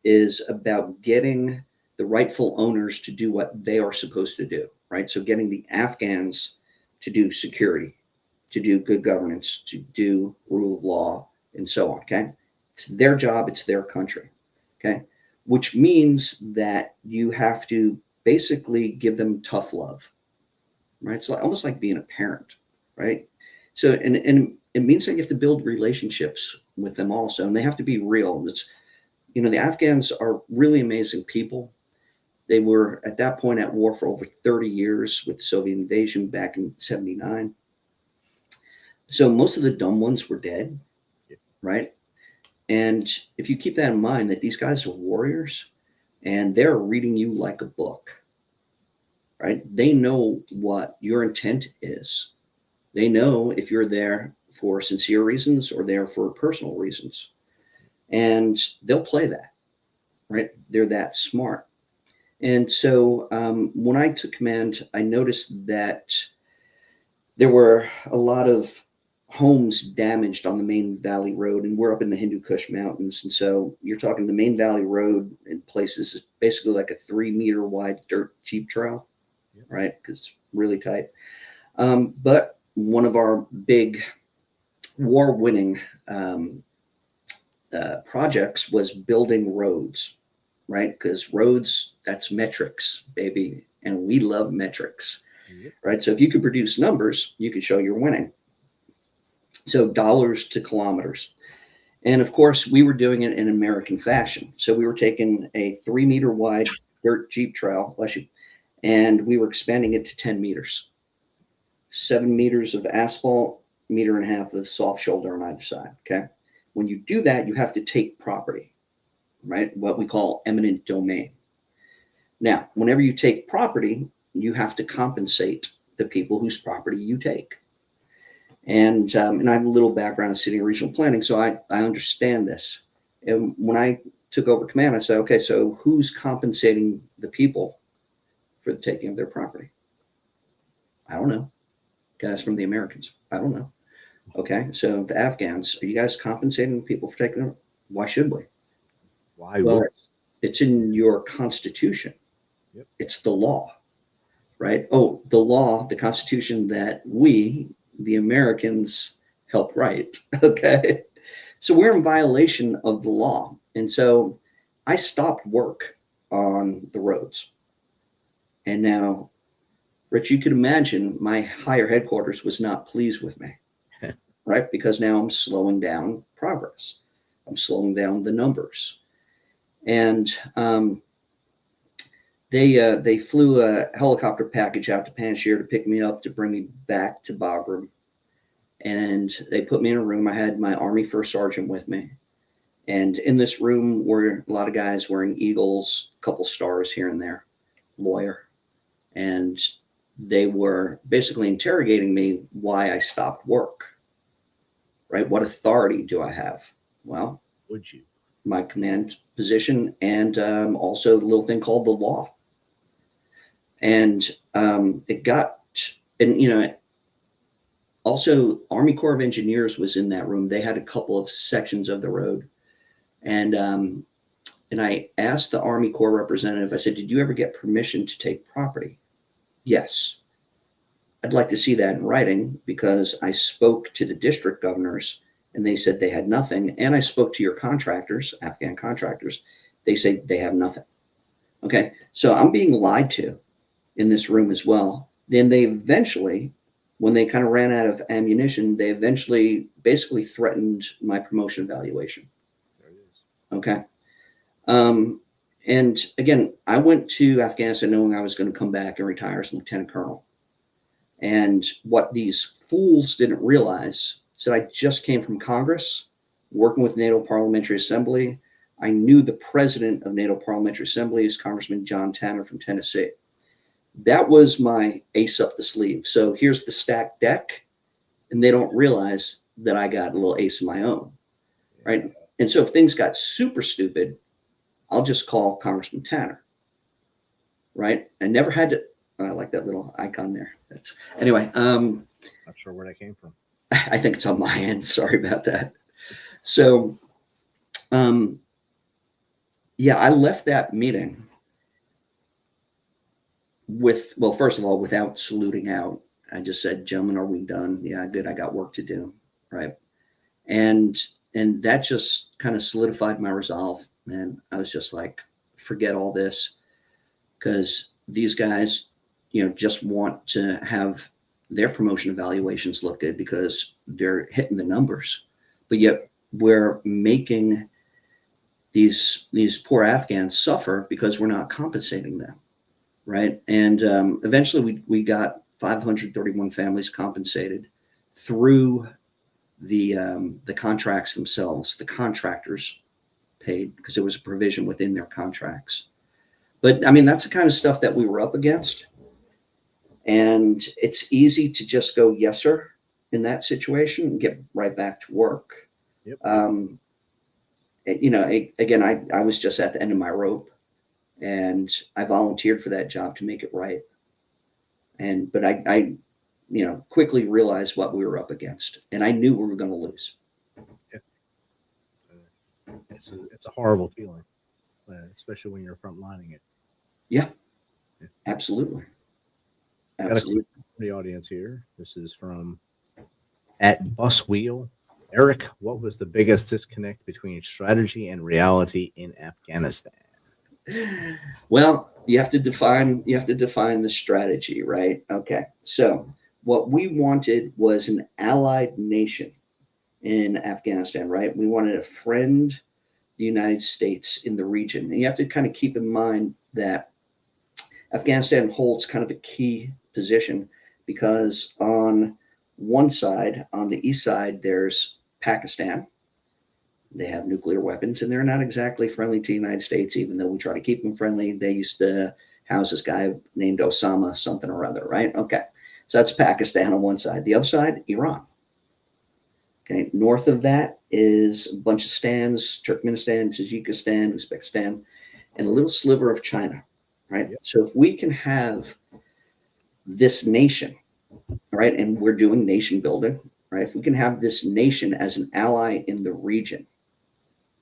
is about getting the rightful owners to do what they are supposed to do, right? So getting the Afghans to do security, to do good governance, to do rule of law, and so on, okay? It's their job, it's their country, okay? Which means that you have to basically give them tough love, right? It's almost like being a parent, right? So, and it means that you have to build relationships with them also, and they have to be real. It's, the Afghans are really amazing people. They were at that point at war for over 30 years with the Soviet invasion back in 79. So most of the dumb ones were dead, right? And if you keep that in mind, that these guys are warriors and they're reading you like a book, right? They know what your intent is. They know if you're there for sincere reasons or there for personal reasons. And they'll play that, right? They're that smart. And so when I took command, I noticed that there were a lot of homes damaged on the Main Valley Road, and we're up in the Hindu Kush Mountains. And so you're talking the Main Valley Road in places is basically like a 3-meter wide dirt Jeep trail, right? Because it's really tight. But one of our big war-winning projects was building roads, right? Because roads, that's metrics, baby. And we love metrics, right? So if you could produce numbers, you could show you're winning. So dollars to kilometers. And of course, we were doing it in American fashion. So we were taking a 3-meter wide dirt Jeep trail, and we were expanding it to 10 meters. 7 meters of asphalt, 1.5 meters of soft shoulder on either side. Okay. When you do that, you have to take property, right? What we call eminent domain. Now, whenever you take property, you have to compensate the people whose property you take. And I have a little background in city and regional planning, so I understand this. And when I took over command, I said, okay, so who's compensating the people for the taking of their property? I don't know. Guys from the Americans, I don't know. Okay, so the Afghans, are you guys compensating the people for taking them? Why should we? Why Well, would? it's in your constitution. Yep. It's the law, right? Oh, the law, the constitution that we, the Americans, helped write. Okay. So we're in violation of the law. And so I stopped work on the roads. And now, Rich, you could imagine my higher headquarters was not pleased with me, right? Because now I'm slowing down progress. I'm slowing down the numbers. And they flew a helicopter package out to Panjshir to pick me up to bring me back to Bagram. And they put me in a room. I had my Army First Sergeant with me. And in this room were a lot of guys wearing eagles, a couple stars here and there, lawyer. And they were basically interrogating me why I stopped work, right? What authority do I have? Well, Would you? my command position and also the little thing called the law. And it got, and you know, also Army Corps of Engineers was in that room. They had a couple of sections of the road. And I asked the Army Corps representative, I said, did you ever get permission to take property? Yes. I'd like to see that in writing because I spoke to the district governors and they said they had nothing. And I spoke to your contractors, Afghan contractors. They say they have nothing. Okay. So I'm being lied to in this room as well. Then they eventually, when they kind of ran out of ammunition, they eventually basically threatened my promotion evaluation. There it is. Okay. And again, I went to Afghanistan knowing I was going to come back and retire as lieutenant colonel. And what these fools didn't realize, so I just came from Congress, working with NATO Parliamentary Assembly. I knew the president of NATO Parliamentary Assembly is Congressman John Tanner from Tennessee. That was my ace up the sleeve. So here's the stacked deck, and they don't realize that I got a little ace of my own, right? And so if things got super stupid, I'll just call Congressman Tanner, right? I never had to. I like that little icon there. That's anyway. Not sure where that came from. I think it's on my end. Sorry about that. So, yeah, I left that meeting with, well, first of all, without saluting out. I just said, gentlemen, are we done? Yeah, good. I got work to do. Right. And that just kind of solidified my resolve. And I was just like, forget all this, because these guys, you know, just want to have their promotion evaluations look good because they're hitting the numbers. But yet we're making these poor Afghans suffer because we're not compensating them. Right. And eventually we got 531 families compensated through the contracts themselves. The contractors paid because there was a provision within their contracts. But I mean, that's the kind of stuff that we were up against. And it's easy to just go, yes, sir, in that situation and get right back to work. Yep. You know, again, I was just at the end of my rope and I volunteered for that job to make it right. But I you know, quickly realized what we were up against and I knew we were going to lose. Yeah. It's a horrible feeling, especially when you're frontlining it. Yeah. Absolutely. Absolutely. The audience here. This is from @Buswheel. Eric, what was the biggest disconnect between strategy and reality in Afghanistan? Well, you have to define the strategy, right? Okay. So what we wanted was an allied nation in Afghanistan, right? We wanted a friend, the United States in the region. And you have to kind of keep in mind that Afghanistan holds kind of a key position because on one side, on the east side, there's Pakistan. They have nuclear weapons, and they're not exactly friendly to the United States, even though we try to keep them friendly. They used to house this guy named Osama something or other, right? Okay, so that's Pakistan on one side. The other side, Iran. Okay, north of that is a bunch of stands, Turkmenistan, Tajikistan, Uzbekistan, and a little sliver of China, right? Yep. So if we can have this nation, right, and we're doing nation building, right? If we can have this nation as an ally in the region,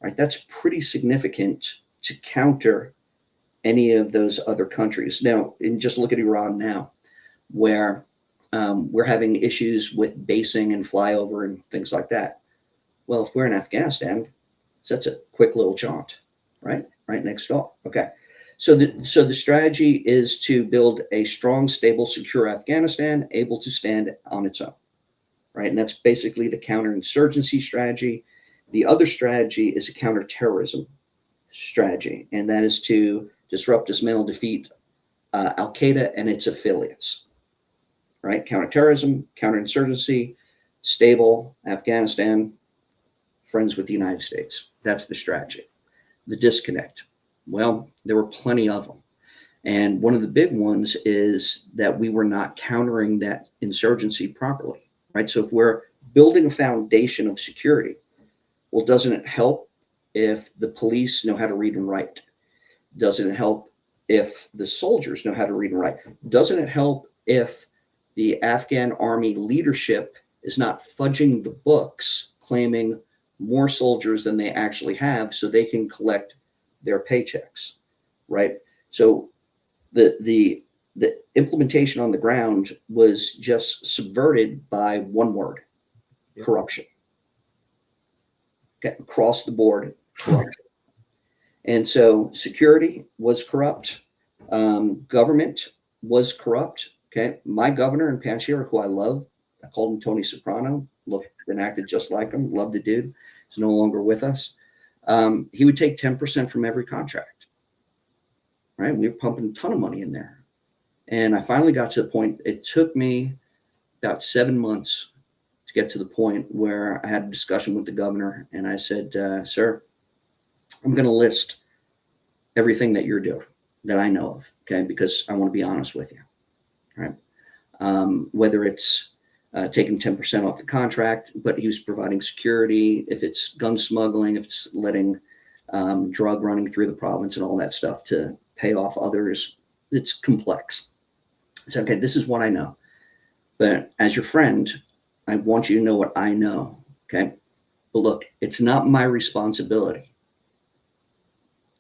right, that's pretty significant to counter any of those other countries. Now, and just look at Iran now, where we're having issues with basing and flyover and things like that. Well, if we're in Afghanistan, that's a quick little jaunt, right? Right next door. Okay. So the strategy is to build a strong, stable, secure Afghanistan able to stand on its own, right? And that's basically the counterinsurgency strategy. The other strategy is a counterterrorism strategy, and that is to disrupt, dismantle, defeat Al-Qaeda and its affiliates, right? Counterterrorism, counterinsurgency, stable Afghanistan, friends with the United States. That's the strategy. The disconnect. Well, there were plenty of them. And one of the big ones is that we were not countering that insurgency properly, right? So if we're building a foundation of security, well, doesn't it help if the police know how to read and write? Doesn't it help if the soldiers know how to read and write? Doesn't it help if the Afghan army leadership is not fudging the books, claiming more soldiers than they actually have so they can collect their paychecks, right? So the implementation on the ground was just subverted by one word, corruption. Okay, across the board, corruption. And so security was corrupt. Government was corrupt. Okay, my governor in Panjshir, who I love, I called him Tony Soprano, looked and acted just like him, loved the dude. He's no longer with us. He would take 10% from every contract, right? We were pumping a ton of money in there. And I finally got to the point, it took me about 7 months to get to the point where I had a discussion with the governor. And I said, sir, I'm going to list everything that you're doing that I know of, okay? Because I want to be honest with you, right? Whether it's taking 10% off the contract, but he was providing security, if it's gun smuggling, if it's letting drug running through the province and all that stuff to pay off others, it's complex. It's okay, this is what I know. But as your friend, I want you to know what I know, okay? But look, it's not my responsibility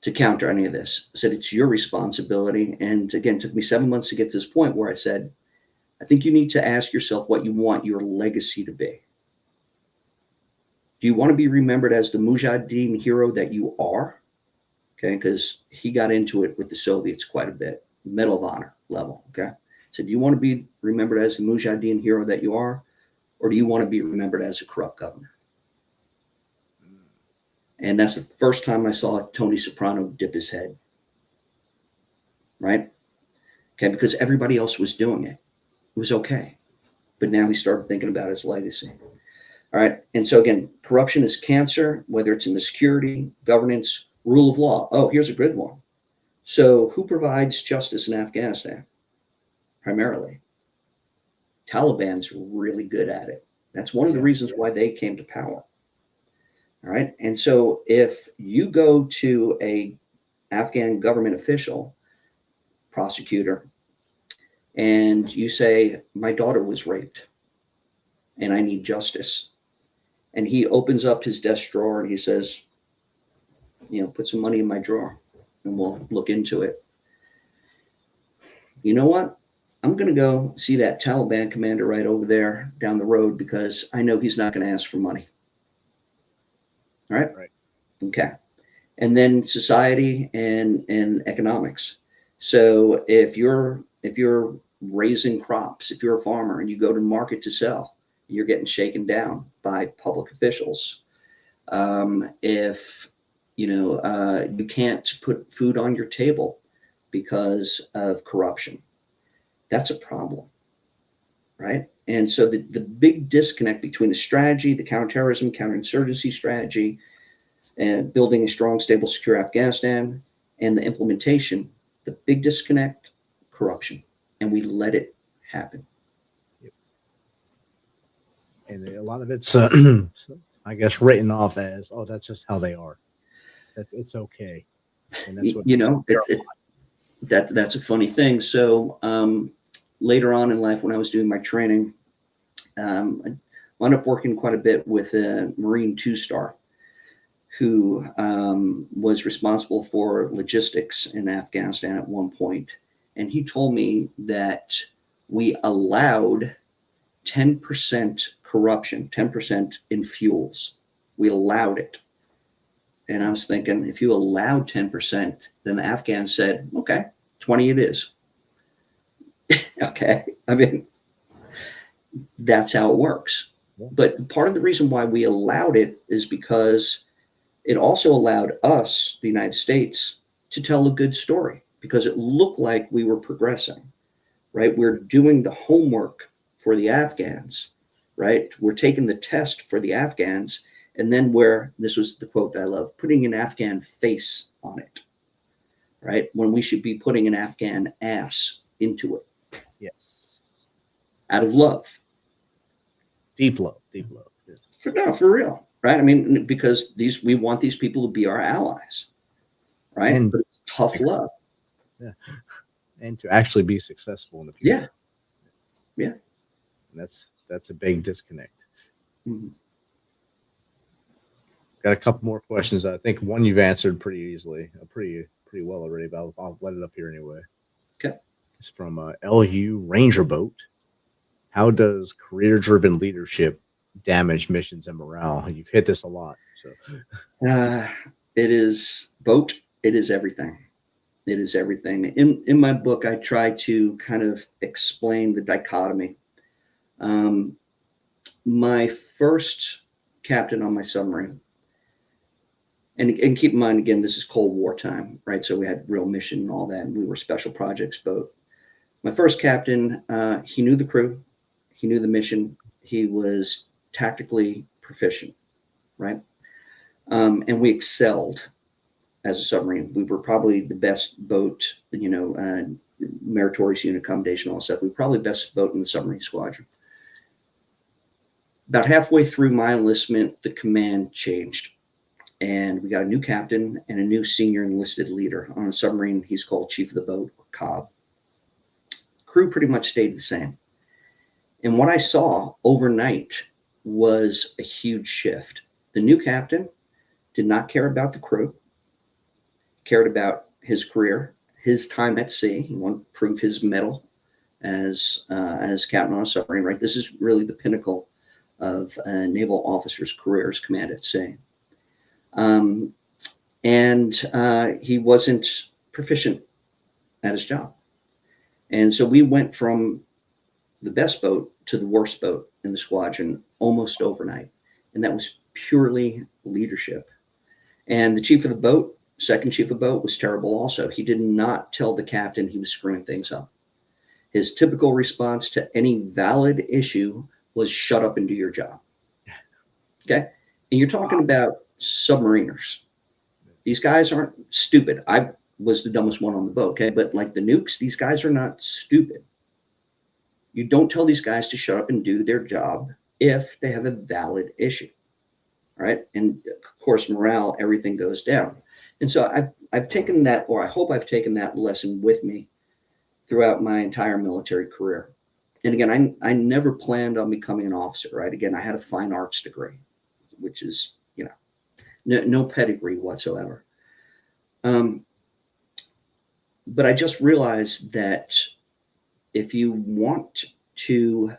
to counter any of this. I said, it's your responsibility. And again, it took me 7 months to get to this point where I said, I think you need to ask yourself what you want your legacy to be. Do you want to be remembered as the Mujahideen hero that you are? Okay, because he got into it with the Soviets quite a bit, Medal of Honor level, okay? So do you want to be remembered as the Mujahideen hero that you are? Or do you want to be remembered as a corrupt governor? And that's the first time I saw Tony Soprano dip his head, right? Okay, because everybody else was doing it. It was okay. But now he started thinking about his legacy. All right. And so again, corruption is cancer, whether it's in the security, governance, rule of law. Oh, here's a good one. So who provides justice in Afghanistan? Primarily. Taliban's really good at it. That's one of the reasons why they came to power. All right. And so if you go to a Afghan government official, prosecutor, and you say, my daughter was raped and I need justice. And he opens up his desk drawer and he says, you know, put some money in my drawer and we'll look into it. You know what? I'm going to go see that Taliban commander right over there down the road because I know he's not going to ask for money. All right? Right. Okay. And then society and economics. So if you're raising crops, if you're a farmer and you go to market to sell, you're getting shaken down by public officials. If you can't put food on your table because of corruption, that's a problem. right? And so the big disconnect between the strategy, the counterterrorism, counterinsurgency strategy, and building a strong, stable, secure Afghanistan, and the implementation, the big disconnect, corruption. And we let it happen. Yep. And a lot of it's, I guess, written off as, oh, that's just how they are. That it's okay. And that's what, you know, that's a funny thing. So later on in life, when I was doing my training, I wound up working quite a bit with a Marine 2-star who was responsible for logistics in Afghanistan at one point. And he told me that we allowed 10% corruption, 10% in fuels. We allowed it. And I was thinking, if you allowed 10%, then the Afghans said, okay, 20 it is. Okay. I mean, that's how it works. But part of the reason why we allowed it is because it also allowed us, the United States, to tell a good story, because it looked like we were progressing, right? We're doing the homework for the Afghans, right? We're taking the test for the Afghans. And then this was the quote I love, putting an Afghan face on it, right? When we should be putting an Afghan ass into it. yes. Out of love. Deep love. Yes. For real, right? I mean, because we want these people to be our allies, right? And but it's tough love. Yeah. And to actually be successful in the future. Yeah. And that's a big disconnect. Mm-hmm. Got a couple more questions. I think one you've answered pretty easily, pretty well already, but I'll let it up here anyway. Okay. It's from LU Ranger Boat. How does career-driven leadership damage missions and morale? You've hit this a lot. So it is boat. It is everything. It is everything. In my book, I try to kind of explain the dichotomy. My first captain on my submarine, and keep in mind, again, this is Cold War time, right? So we had real mission and all that, and we were special projects boat. My first captain, he knew the crew. He knew the mission. He was tactically proficient, right? And we excelled as a submarine. We were probably the best boat, meritorious unit commendation, all that stuff. We were probably the best boat in the submarine squadron. About halfway through my enlistment, the command changed. And we got a new captain and a new senior enlisted leader on a submarine. He's called Chief of the Boat, or Cobb. Crew pretty much stayed the same. And what I saw overnight was a huge shift. The new captain did not care about the crew, cared about his career, his time at sea. He wanted to prove his mettle as captain on a submarine, right? This is really the pinnacle of a naval officer's career, is command at sea. And he wasn't proficient at his job. And so we went from the best boat to the worst boat in the squadron almost overnight. And that was purely leadership. And the chief of the boat, second chief of boat, was terrible also. He did not tell the captain he was screwing things up. His typical response to any valid issue was shut up and do your job. Okay? And you're talking about submariners. These guys aren't stupid. I was the dumbest one on the boat, okay? But like the nukes, these guys are not stupid. You don't tell these guys to shut up and do their job if they have a valid issue, right? And of course, morale, everything goes down. And so I've taken that, or I hope I've taken that lesson with me throughout my entire military career. And again, I never planned on becoming an officer, right? Again, I had a fine arts degree, which is, no pedigree whatsoever. But I just realized that if you want to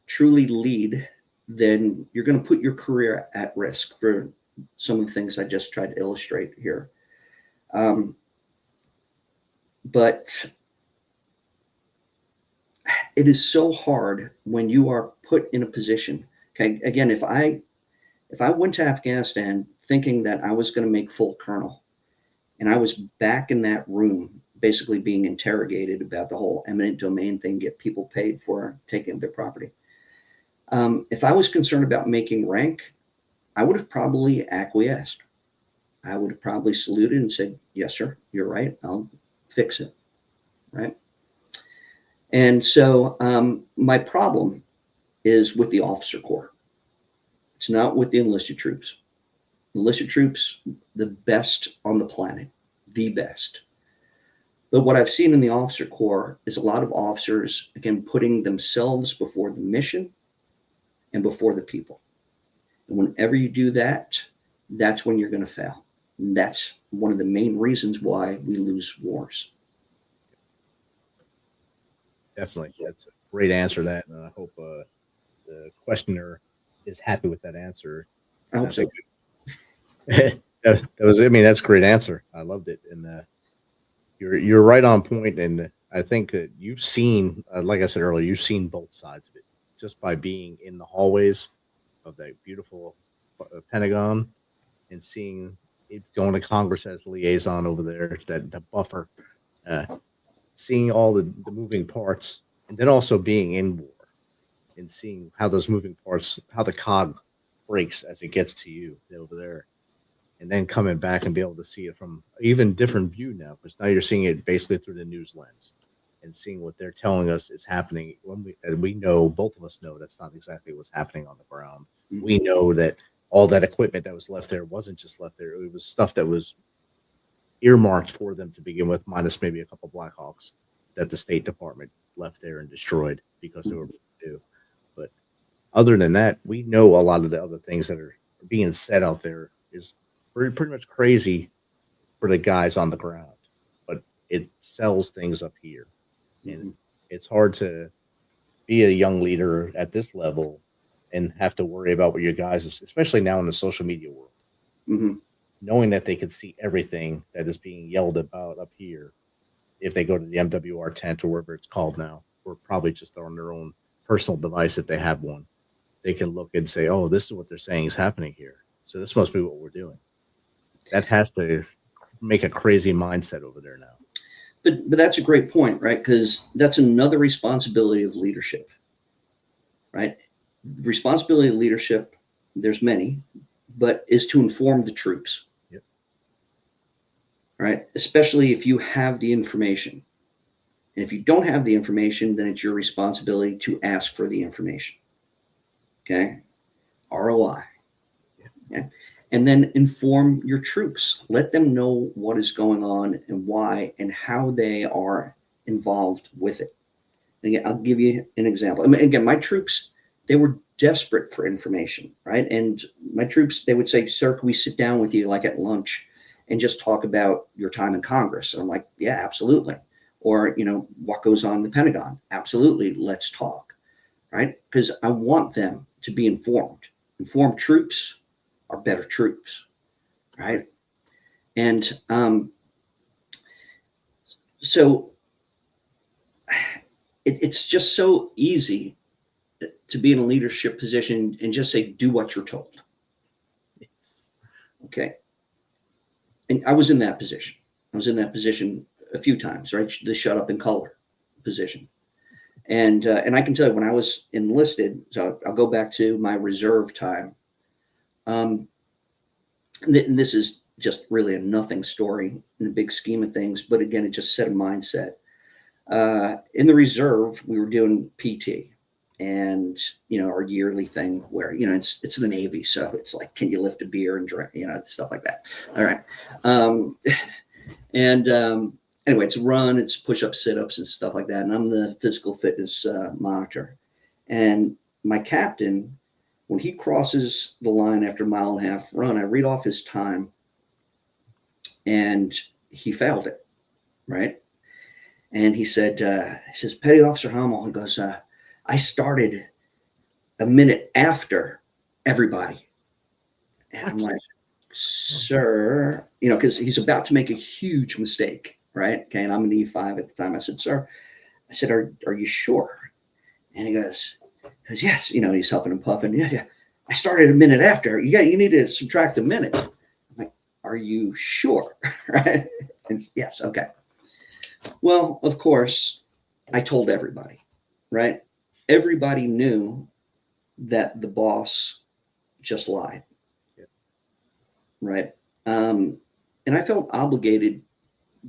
truly lead, then you're going to put your career at risk for some of the things I just tried to illustrate here. But it is so hard when you are put in a position. Okay, again, if I went to Afghanistan thinking that I was going to make full colonel, and I was back in that room basically being interrogated about the whole eminent domain thing, get people paid for taking their property. If I was concerned about making rank, I would have probably acquiesced. I would have probably saluted and said, yes, sir, you're right. I'll fix it. Right. And so my problem is with the officer corps. It's not with the enlisted troops. Enlisted troops, the best on the planet, the best. But what I've seen in the officer corps is a lot of officers, again, putting themselves before the mission and before the people. And whenever you do that, that's when you're going to fail. And that's one of the main reasons why we lose wars. Definitely. That's a great answer to that. And I hope the questioner is happy with that answer. I hope so. that was, I mean, that's a great answer. I loved it. And you're right on point. And I think that you've seen, like I said earlier, you've seen both sides of it just by being in the hallways of that beautiful Pentagon and seeing it going to Congress as liaison over there, that buffer, seeing all the moving parts, and then also being in war and seeing how those moving parts, how the cog breaks as it gets to you over there. And then coming back and be able to see it from even different view now, because now you're seeing it basically through the news lens and seeing what they're telling us is happening. When we know, both of us know that's not exactly what's happening on the ground. Mm-hmm. We know that all that equipment that was left there wasn't just left there. It was stuff that was earmarked for them to begin with, minus maybe a couple Blackhawks that the State Department left there and destroyed because they were due. But other than that, we know a lot of the other things that are being said out there is pretty much crazy for the guys on the ground, but it sells things up here. And it's hard to be a young leader at this level and have to worry about what your guys, especially now in the social media world, knowing that they can see everything that is being yelled about up here. If they go to the MWR tent or wherever it's called now, or probably just on their own personal device if they have one, they can look and say, oh, this is what they're saying is happening here. So this must be what we're doing. That has to make a crazy mindset over there now. But that's a great point, right? Because that's another responsibility of leadership, right? Responsibility of leadership, there's many, but is to inform the troops. Yep. Right? Especially if you have the information. And if you don't have the information, then it's your responsibility to ask for the information. Okay? ROI. Okay? And then inform your troops. Let them know what is going on and why and how they are involved with it. And again, I'll give you an example. I mean, again, my troops, they were desperate for information, right? And my troops, they would say, sir, can we sit down with you like at lunch and just talk about your time in Congress? And I'm like, yeah, absolutely. Or, you know, what goes on in the Pentagon? Absolutely. Let's talk, right? Because I want them to be informed. Informed troops are better troops, right? And so it's just so easy to be in a leadership position and just say, do what you're told. Yes. Okay. And I was in that position. I was in that position a few times, right? The shut up and color position. And I can tell you when I was enlisted, so I'll go back to my reserve time. And this is just really a nothing story in the big scheme of things. But again, it just set a mindset. In the reserve, we were doing PT and, you know, our yearly thing where, you know, it's the Navy. So it's like, can you lift a beer and drink, you know, stuff like that. All right. Anyway, it's run, it's push-ups, sit-ups and stuff like that. And I'm the physical fitness monitor. And my captain, when he crosses the line after a mile and a half run, I read off his time and he failed it, right? And he said, Petty Officer Hommel, he goes, I started a minute after everybody. And I'm like, sir, you know, because he's about to make a huge mistake, right? Okay, and I'm an E5 at the time. I said, sir, are you sure? And he goes, yes, you know, he's huffing and puffing. Yeah. I started a minute after. You need to subtract a minute. I'm like, are you sure? Right? And yes, okay. Well, of course, I told everybody, right? Everybody knew that the boss just lied, Yeah. right? And I felt obligated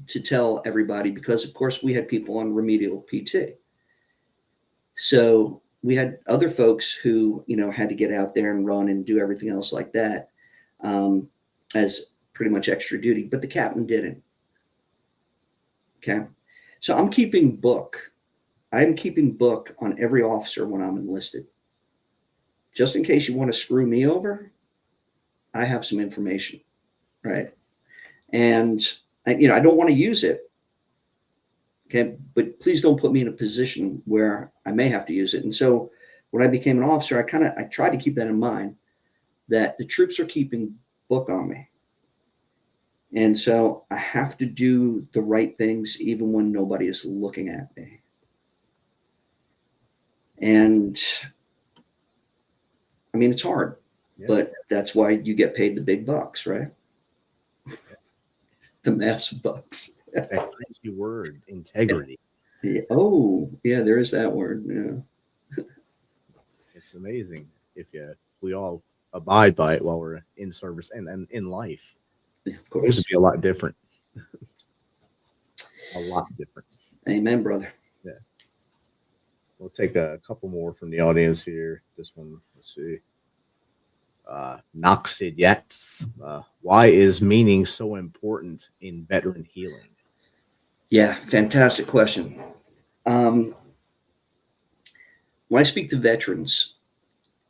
to tell everybody because, of course, we had people on remedial PT. So we had other folks who, had to get out there and run and do everything else like that as pretty much extra duty, but the captain didn't. Okay. So I'm keeping book on every officer when I'm enlisted. Just in case you want to screw me over, I have some information, right? And I don't want to use it. Okay, but please don't put me in a position where I may have to use it. And so when I became an officer, I tried to keep that in mind, that the troops are keeping book on me. And so I have to do the right things even when nobody is looking at me. And I mean, it's hard, but that's why you get paid the big bucks, right? The massive bucks. That crazy word, integrity. Yeah. Oh, yeah, there is that word. Yeah. It's amazing if we all abide by it while we're in service and in life. Yeah, of It course. would be a lot different. A lot different. Amen, brother. Yeah. We'll take a couple more from the audience here. This one, let's see. Noxid Yats. Why is meaning so important in veteran healing? Yeah, fantastic question. When I speak to veterans,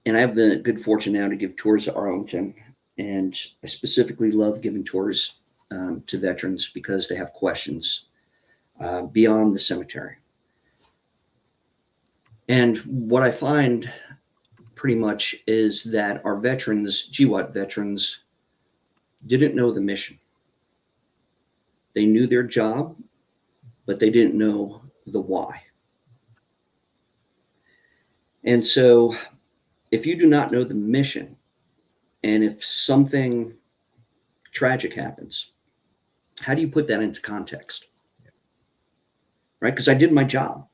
and I have the good fortune now to give tours to Arlington, and I specifically love giving tours to veterans because they have questions beyond the cemetery. And what I find pretty much is that our veterans, GWAT veterans, didn't know the mission. They knew their job, but they didn't know the why. And so if you do not know the mission, and if something tragic happens, how do you put that into context? Right? Because I did my job.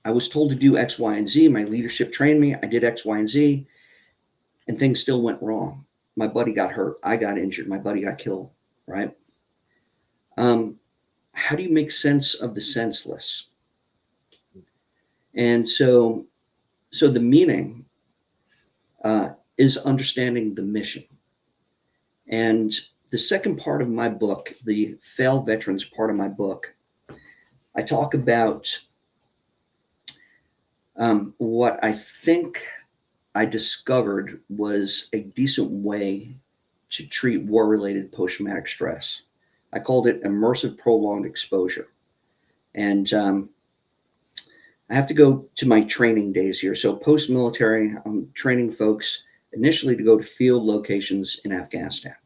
I was told to do X, Y, and Z. My leadership trained me. I did X, Y, and Z, and things still went wrong. My buddy got hurt. I got injured. My buddy got killed, right? How do you make sense of the senseless? And so the meaning is understanding the mission. And the second part of my book, the failed veterans part of my book, I talk about what I think I discovered was a decent way to treat war-related post-traumatic stress. I called it immersive prolonged exposure. And I have to go to my training days here. So post-military, I'm training folks initially to go to field locations in Afghanistan,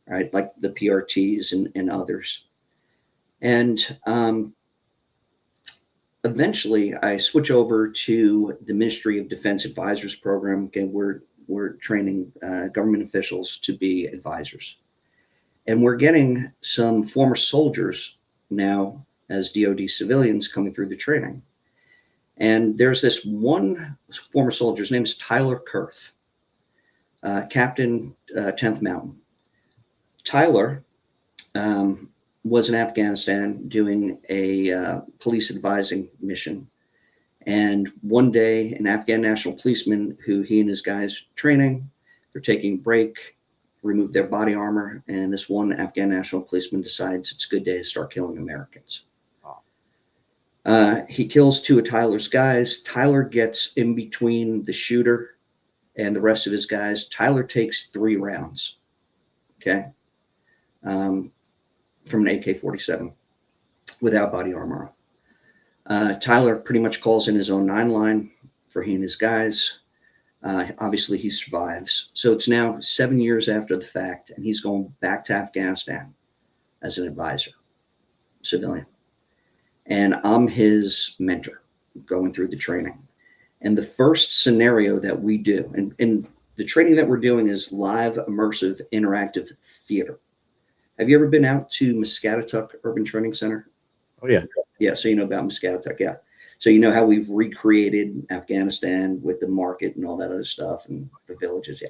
right? Like the PRTs and others. And eventually I switch over to the Ministry of Defense Advisors program. Again, we're training government officials to be advisors. And we're getting some former soldiers now as DoD civilians coming through the training. And there's this one former soldier, his name is Tyler Kurth, Captain 10th Mountain. Tyler was in Afghanistan doing a police advising mission. And one day, an Afghan national policeman who he and his guys training, they're taking a break, remove their body armor, and this one Afghan national policeman decides it's a good day to start killing Americans. He kills two of Tyler's guys. Tyler gets in between the shooter and the rest of his guys. Tyler takes 3 rounds, okay, from an AK-47 without body armor. Tyler pretty much calls in his own 9-line for he and his guys. Obviously, he survives. So it's now 7 years after the fact, and he's going back to Afghanistan as an advisor, civilian. And I'm his mentor going through the training. And the first scenario that we do, and the training that we're doing is live, immersive, interactive theater. Have you ever been out to Muscatatuck Urban Training Center? Oh yeah. Yeah. So you know about Muscatatuck. Yeah. So you know how we've recreated Afghanistan with the market and all that other stuff and the villages. Yeah.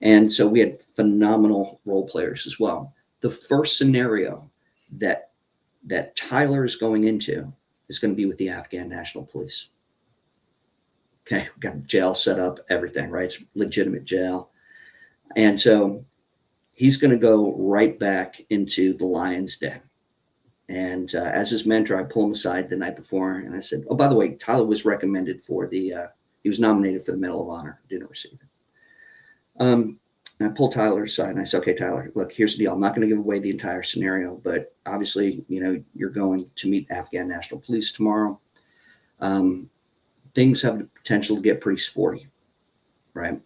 And so we had phenomenal role players as well. The first scenario that Tyler is going into is going to be with the Afghan National Police. Okay, we've got jail set up, everything, right? It's legitimate jail. And so he's going to go right back into the lion's den. And as his mentor, I pull him aside the night before and I said, oh, by the way, Tyler was recommended for he was nominated for the Medal of Honor, didn't receive it. And I pulled Tyler aside and I said, okay, Tyler, look, here's the deal. I'm not going to give away the entire scenario, but obviously, you know, you're going to meet Afghan National Police tomorrow. Things have the potential to get pretty sporty, right?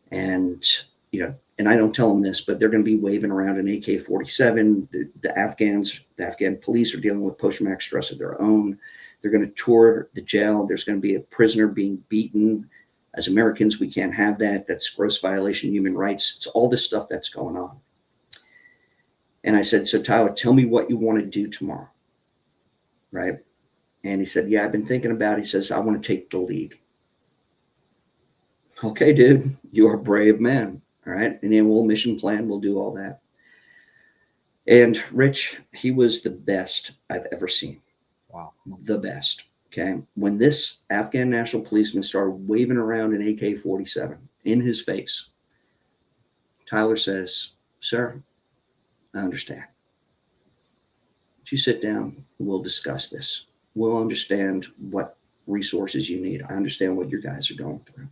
And, you know, and I don't tell them this, but they're going to be waving around an AK-47. The Afghan police are dealing with post-traumatic stress of their own. They're going to tour the jail. There's going to be a prisoner being beaten. As Americans, we can't have that. That's gross violation of human rights. It's all this stuff that's going on. And I said, so Tyler, tell me what you want to do tomorrow, right? And he said, yeah, I've been thinking about it. He says, I want to take the lead. Okay, dude, you're a brave man. All right. And then we'll mission plan. We'll do all that. And Rich, he was the best I've ever seen. Wow. The best. Okay. When this Afghan national policeman started waving around an AK-47 in his face, Tyler says, sir, I understand. You sit down, we'll discuss this. We'll understand what resources you need. I understand what your guys are going through.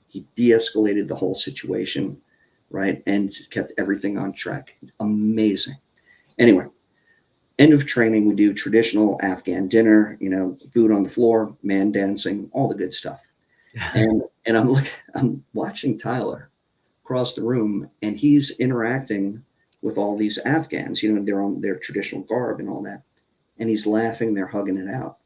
He de-escalated the whole situation, right? And kept everything on track. Amazing. Anyway, end of training, we do traditional Afghan dinner, you know, food on the floor, man dancing, all the good stuff. And I'm watching Tyler across the room, and he's interacting with all these Afghans, you know, they're on their traditional garb and all that. And he's laughing, they're hugging it out.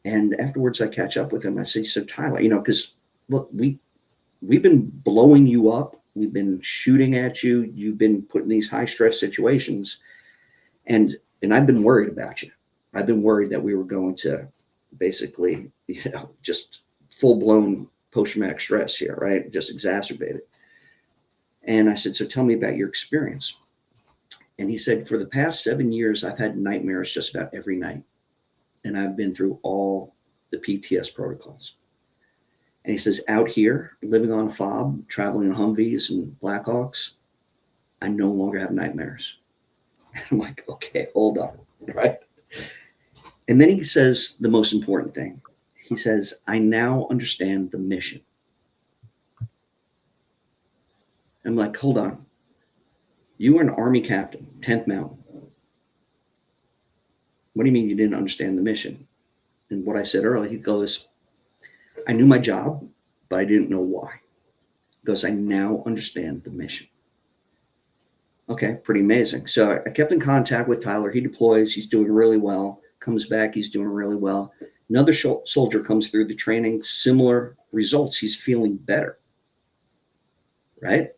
And afterwards I catch up with him. I say, so Tyler, you know, because look, we've been blowing you up. We've been shooting at you. You've been put in these high stress situations. And I've been worried about you. I've been worried that we were going to basically, you know, just full blown post-traumatic stress here, right? Just exacerbate it. And I said, so tell me about your experience. And he said, for the past 7 years, I've had nightmares just about every night. And I've been through all the PTS protocols. And he says, out here, living on a fob, traveling in Humvees and Blackhawks, I no longer have nightmares. And I'm like, okay, hold on, right? And then he says the most important thing. He says, I now understand the mission. I'm like, hold on. You were an Army captain, 10th Mountain. What do you mean you didn't understand the mission? And what I said earlier, he goes, I knew my job, but I didn't know why. He goes, I now understand the mission. Okay, pretty amazing. So I kept in contact with Tyler. He deploys. He's doing really well. Comes back. He's doing really well. Another soldier comes through the training. Similar results. He's feeling better. Right?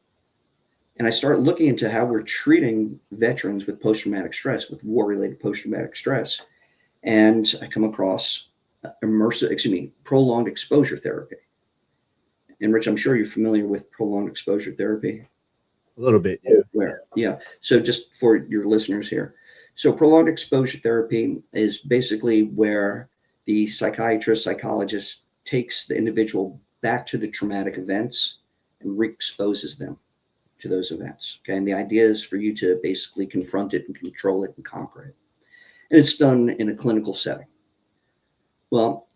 And I start looking into how we're treating veterans with post-traumatic stress, with war-related post-traumatic stress. And I come across prolonged exposure therapy. And Rich, I'm sure you're familiar with prolonged exposure therapy. A little bit, yeah. Where? Yeah. So just for your listeners here. So prolonged exposure therapy is basically where the psychiatrist, psychologist takes the individual back to the traumatic events and re-exposes them to those events. Okay. And the idea is for you to basically confront it and control it and conquer it. And it's done in a clinical setting. Well,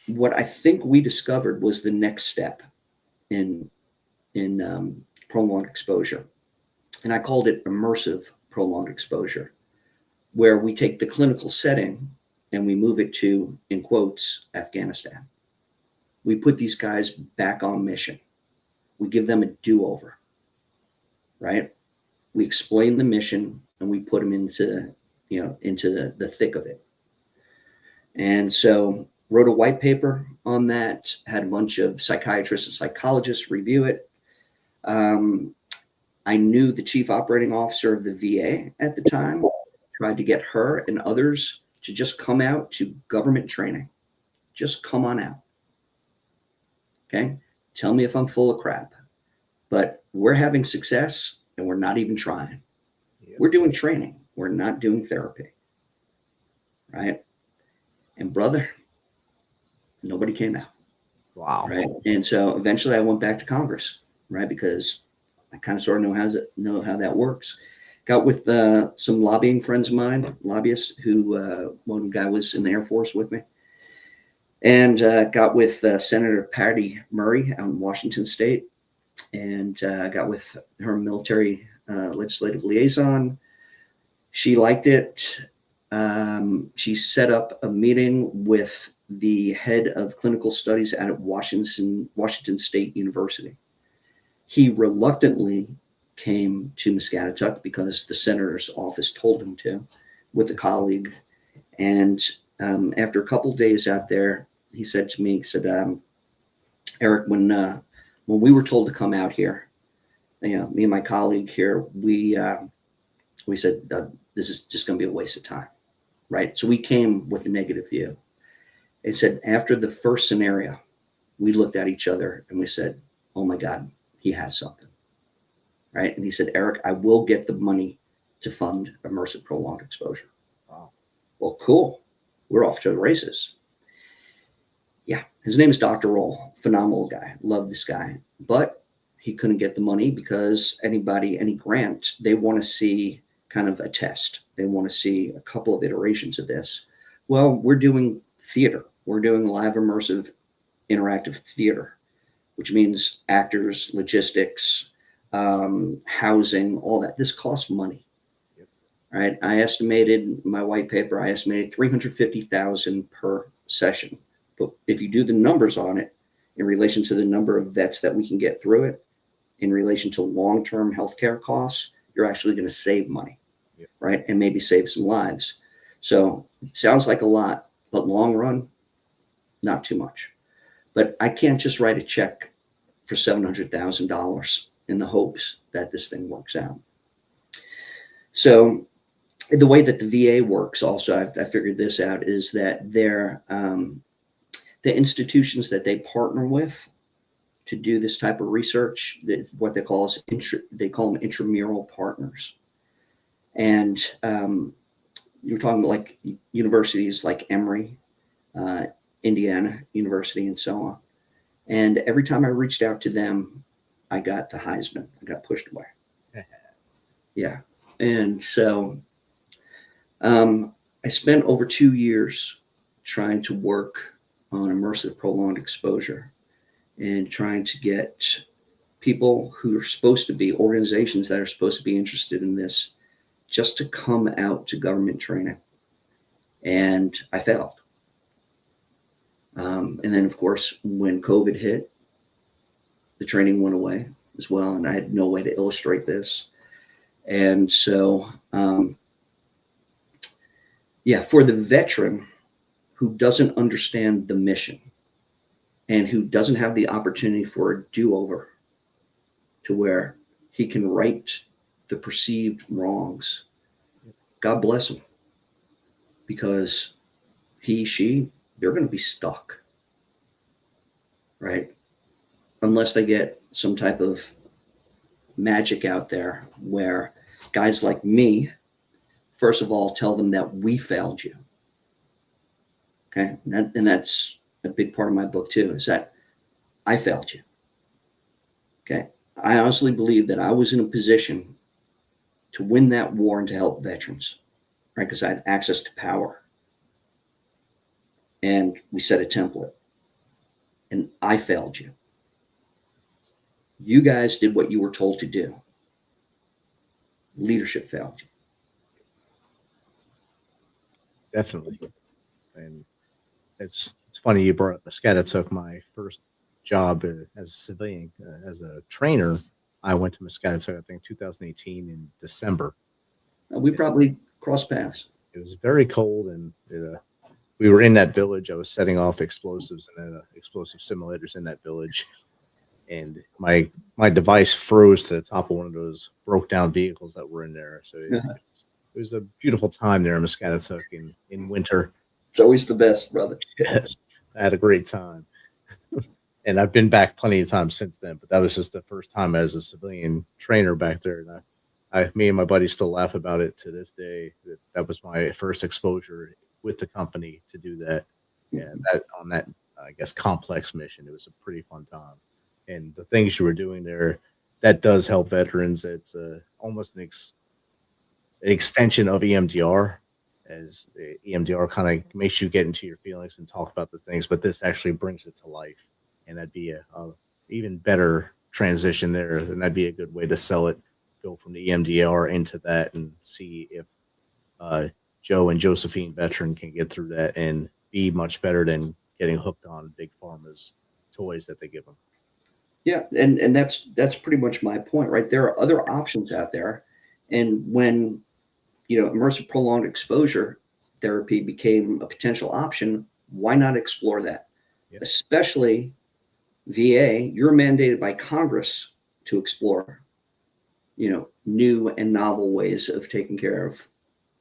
what I think we discovered was the next step in prolonged exposure. And I called it immersive prolonged exposure, where we take the clinical setting and we move it to, in quotes, Afghanistan. We put these guys back on mission. We give them a do-over, right? We explain the mission and we put them into the thick of it. And so wrote a white paper on that, had a bunch of psychiatrists and psychologists review it. I knew the chief operating officer of the VA at the time, tried to get her and others to just come out to government training. Just come on out. Okay? Tell me if I'm full of crap. But we're having success and we're not even trying. Yeah. We're doing training. We're not doing therapy. Right? And brother, nobody came out. Wow. Right. And so eventually I went back to Congress, right? Because I kind of sort of know how that works. Got with some lobbying friends of mine, lobbyists who one guy was in the Air Force with me. And got with Senator Patty Murray out in Washington State. And got with her military legislative liaison. She liked it. She set up a meeting with the head of clinical studies out at Washington State University. He reluctantly came to Muscatatuck because the senator's office told him to, with a colleague. And after a couple of days out there, he said to me, he said, Eric, when we were told to come out here, me and my colleague here, we said, this is just going to be a waste of time, right? So we came with a negative view. It said after the first scenario, we looked at each other and we said, oh my God, he has something, right? And he said, Eric, I will get the money to fund immersive prolonged exposure. Wow. Well, cool. We're off to the races. Yeah, his name is Dr. Roll, phenomenal guy. Love this guy. But he couldn't get the money because any grant, they want to see kind of a test. They want to see a couple of iterations of this. Well, we're doing theater. We're doing live immersive interactive theater, which means actors, logistics, housing, all that. This costs money. Yep. Right? I estimated my white paper, I estimated $350,000 per session. But if you do the numbers on it in relation to the number of vets that we can get through it, in relation to long-term healthcare costs, you're actually going to save money, yep. Right? And maybe save some lives. So it sounds like a lot, but long run, not too much. But I can't just write a check for $700,000 in the hopes that this thing works out. So the way that the VA works also, I figured this out, is that they're the institutions that they partner with to do this type of research, that's what they call them intramural partners. And you're talking like universities like Emory, Indiana University, and so on. And every time I reached out to them, I got the Heisman. I got pushed away. Yeah. And so I spent over 2 years trying to work on immersive prolonged exposure and trying to get people who are supposed to be, organizations that are supposed to be interested in this, just to come out to government training. And I failed. And then, of course, when COVID hit, the training went away as well, and I had no way to illustrate this. And so, for the veteran who doesn't understand the mission and who doesn't have the opportunity for a do-over to where he can right the perceived wrongs, God bless him, because they're going to be stuck, right? Unless they get some type of magic out there where guys like me, first of all, tell them that we failed you. Okay. And that's a big part of my book too, is that I failed you. Okay. I honestly believe that I was in a position to win that war and to help veterans, right? Because I had access to power. And we set a template. And I failed you. You guys did what you were told to do. Leadership failed you. Definitely. And it's funny you brought up Muscatatuck. My first job as a civilian, as a trainer, I went to Muscatatuck, I think 2018 in December. We probably crossed paths. It was very cold, and we were in that village. I was setting off explosives and explosive simulators in that village. And my device froze to the top of one of those broke down vehicles that were in there. So it was a beautiful time there in Muscatatuck in winter. It's always the best, brother. Yes, I had a great time. And I've been back plenty of times since then, but that was just the first time as a civilian trainer back there. And me and my buddy still laugh about it to this day. That was my first exposure with the company to do that. Yeah, that on that, I guess, complex mission. It was a pretty fun time. And the things you were doing there, that does help veterans. It's almost an extension of EMDR, as EMDR kind of makes you get into your feelings and talk about the things, but this actually brings it to life. And that'd be a even better transition there. And that'd be a good way to sell it, go from the EMDR into that, and see if Joe and Josephine veteran can get through that and be much better than getting hooked on Big Pharma's toys that they give them. Yeah, and that's pretty much my point, right? There are other options out there, and when immersive prolonged exposure therapy became a potential option, why not explore that? Yep. Especially VA, you're mandated by Congress to explore, new and novel ways of taking care of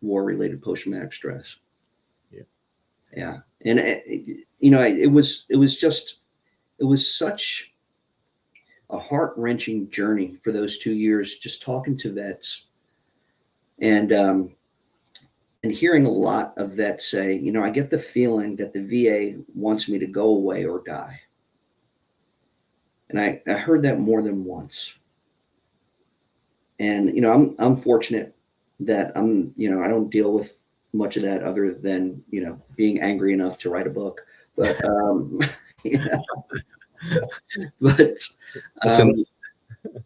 war-related post-traumatic stress. Yeah, yeah, and it was such a heart-wrenching journey for those 2 years, just talking to vets and hearing a lot of vets say, I get the feeling that the VA wants me to go away or die. And I heard that more than once. And, I'm fortunate that I don't deal with much of that other than, being angry enough to write a book. But, but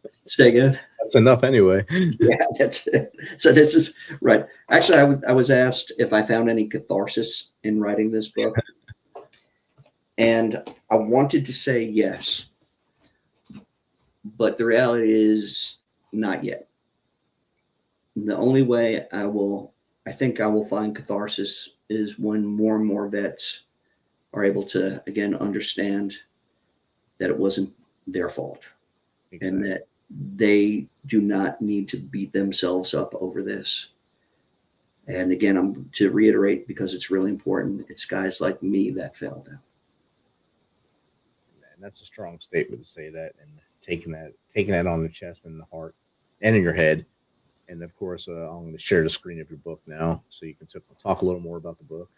say again. That's enough anyway. Yeah, that's it. So this is right. Actually, I was asked if I found any catharsis in writing this book. And I wanted to say yes. But the reality is not yet. The only way I think I will find catharsis is when more and more vets are able to, again, understand that it wasn't their fault. Exactly. And that they do not need to beat themselves up over this. And again, I'm to reiterate, because it's really important, it's guys like me that failed them. And that's a strong statement to say that, and taking that on the chest and the heart and in your head. And of course, I'm going to share the screen of your book now, so you can talk a little more about the book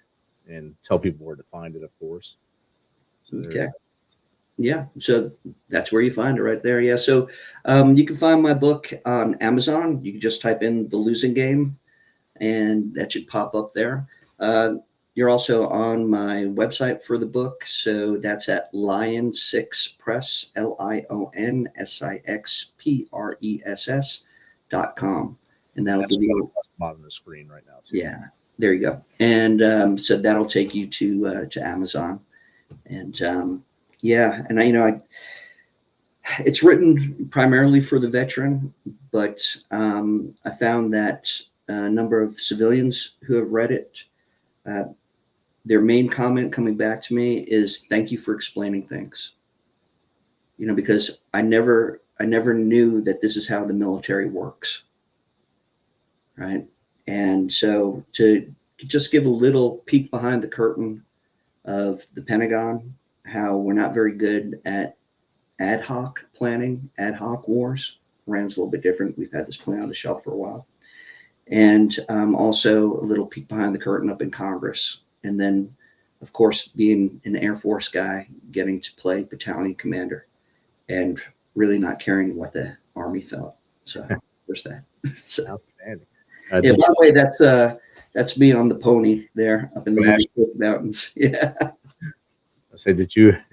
and tell people where to find it, of course. So okay. Yeah, so that's where you find it, right there. Yeah, so you can find my book on Amazon. You can just type in The Losing Game, and that should pop up there. You're also on my website for the book, so that's at Lion6 Press, LION6PRESS.com, and that'll give you the bottom of the screen right now too. Yeah, there you go. And so that'll take you to Amazon, and yeah, and it's written primarily for the veteran, but I found that a number of civilians who have read it, their main comment coming back to me is, thank you for explaining things. Because I never knew that this is how the military works. Right. And so to just give a little peek behind the curtain of the Pentagon, how we're not very good at ad hoc planning, ad hoc wars. Iran's a little bit different. We've had this plan on the shelf for a while. And also a little peek behind the curtain up in Congress. And then, of course, being an Air Force guy, getting to play battalion commander and really not caring what the Army felt. So there's that. So, outstanding. Yeah, by the way, that's me on the pony there up in the mountains. Yeah. I say,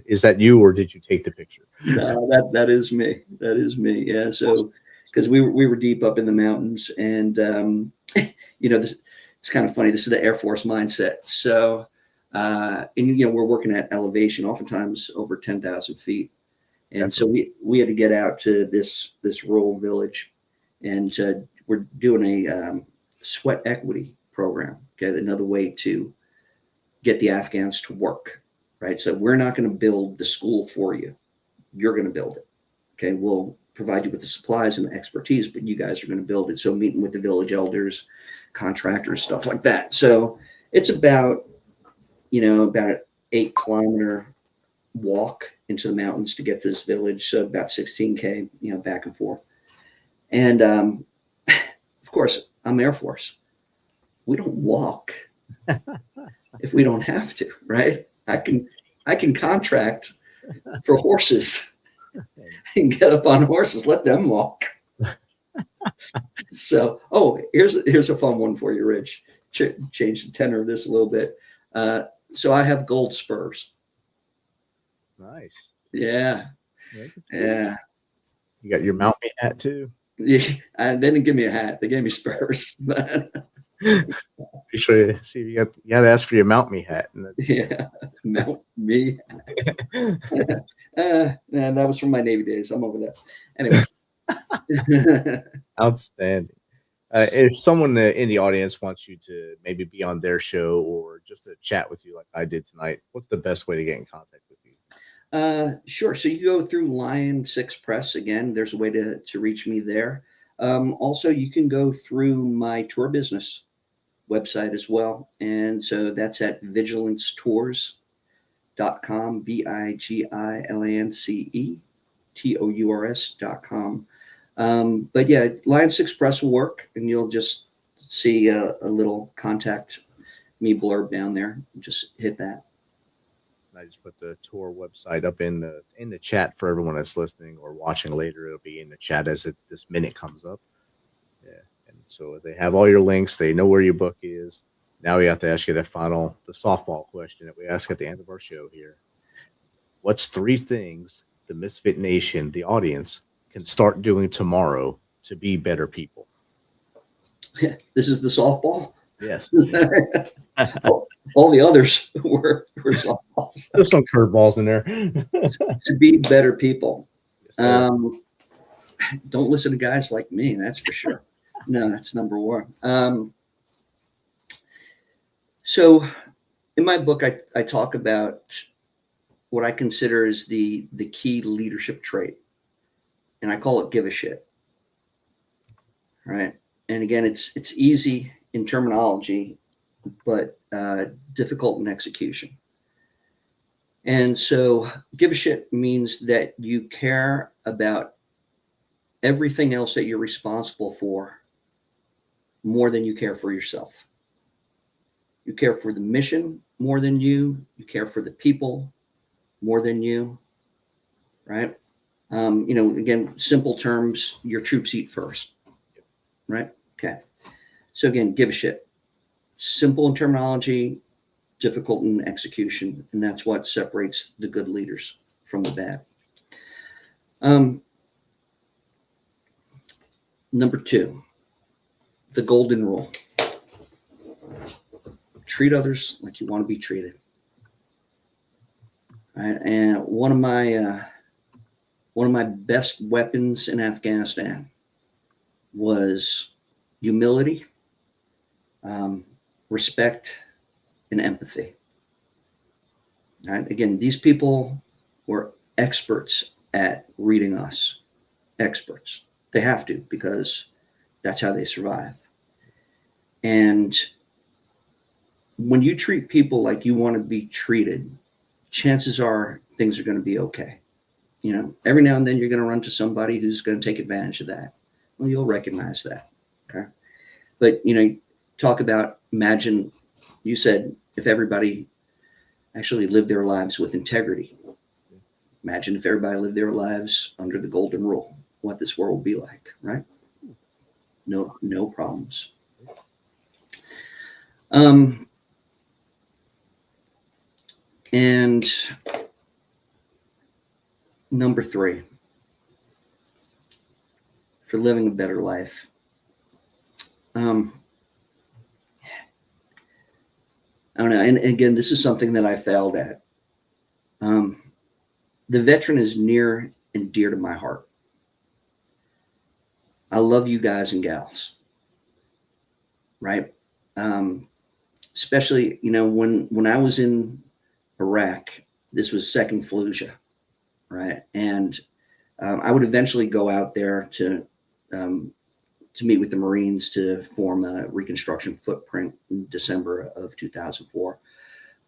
is that you, or did you take the picture? No, that is me. That is me. Yeah. So, because we were deep up in the mountains, and it's kind of funny. This is the Air Force mindset. So, and we're working at elevation, oftentimes over 10,000 feet, and Definitely. So we had to get out to this rural village, and we're doing a sweat equity program. Okay, another way to get the Afghans to work. Right. So we're not going to build the school for you. You're going to build it. Okay. We'll provide you with the supplies and the expertise, but you guys are going to build it. So meeting with the village elders, contractors, stuff like that. So it's about, about an 8-kilometer walk into the mountains to get to this village. So about 16K, back and forth. And of course, I'm Air Force. We don't walk if we don't have to, right? I can contract for horses and get up on horses, let them walk. So, here's a fun one for you, Rich. Change the tenor of this a little bit. So I have gold spurs. Nice. Yeah. Yeah. You got your mount me hat too? Yeah. They didn't give me a hat. They gave me spurs. Be sure to see you got to ask for your mount me hat. Yeah. Mount me. Yeah, that was from my Navy days. I'm over that. Anyway. Outstanding. If someone in the audience wants you to maybe be on their show or just to chat with you like I did tonight, what's the best way to get in contact with you? Sure. So you go through Lion 6 Press. Again, there's a way to reach me there. Also, you can go through my tour business website as well. And so that's at vigilancetours.com, VIGILANCETOURS.com. But yeah, Lion 6 Press will work, and you'll just see a little contact me blurb down there. Just hit that. I just put the tour website up in the chat for everyone that's listening or watching later. It'll be in the chat as this minute comes up. Yeah, and so they have all your links. They know where your book is. Now we have to ask you the softball question that we ask at the end of our show here. What's 3 things the Misfit Nation, the audience, can start doing tomorrow to be better people? This is the softball? Yes. All the others were softballs. There's some curveballs in there. To be better people. Don't listen to guys like me, that's for sure. No, that's number 1. So in my book, I talk about what I consider is the key leadership trait. And I call it give a shit. Right. And again, it's easy in terminology, but difficult in execution. And so give a shit means that you care about everything else that you're responsible for more than you care for yourself. You care for the mission more than you care for the people more than you, right? Again, simple terms, your troops eat first, right? Okay. So again, give a shit. Simple in terminology, difficult in execution, and that's what separates the good leaders from the bad. Number 2, the golden rule. Treat others like you want to be treated. All right? And one of my best weapons in Afghanistan was humility, respect, and empathy. All right? Again, these people were experts at reading us. Experts. They have to, because that's how they survive. And when you treat people like you want to be treated, chances are things are going to be okay. Every now and then you're going to run to somebody who's going to take advantage of that. Well, you'll recognize that. Okay. But, talk about, imagine, you said if everybody actually lived their lives with integrity. Imagine if everybody lived their lives under the golden rule, what this world would be like, right? No problems. And number 3, for living a better life. I don't know. And again, this is something that I failed at. The veteran is near and dear to my heart. I love you guys and gals, right? Especially, when I was in Iraq, this was second Fallujah, right? And I would eventually go out there to meet with the Marines to form a Reconstruction footprint in December of 2004.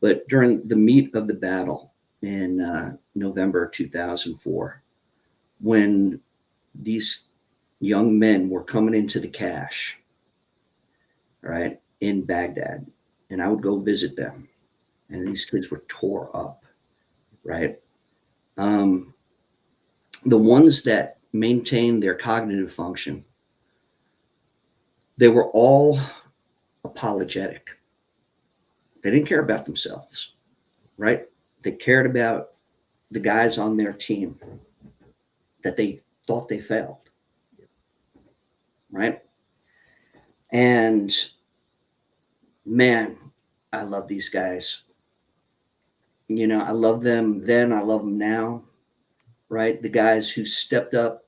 But during the meat of the battle in November 2004, when these young men were coming into the cache, right, in Baghdad, and I would go visit them, and these kids were tore up, right? The ones that maintained their cognitive function, they were all apologetic. They didn't care about themselves, right? They cared about the guys on their team that they thought they failed, right? And man, I love these guys. You know, I love them then, I love them now, right? The guys who stepped up,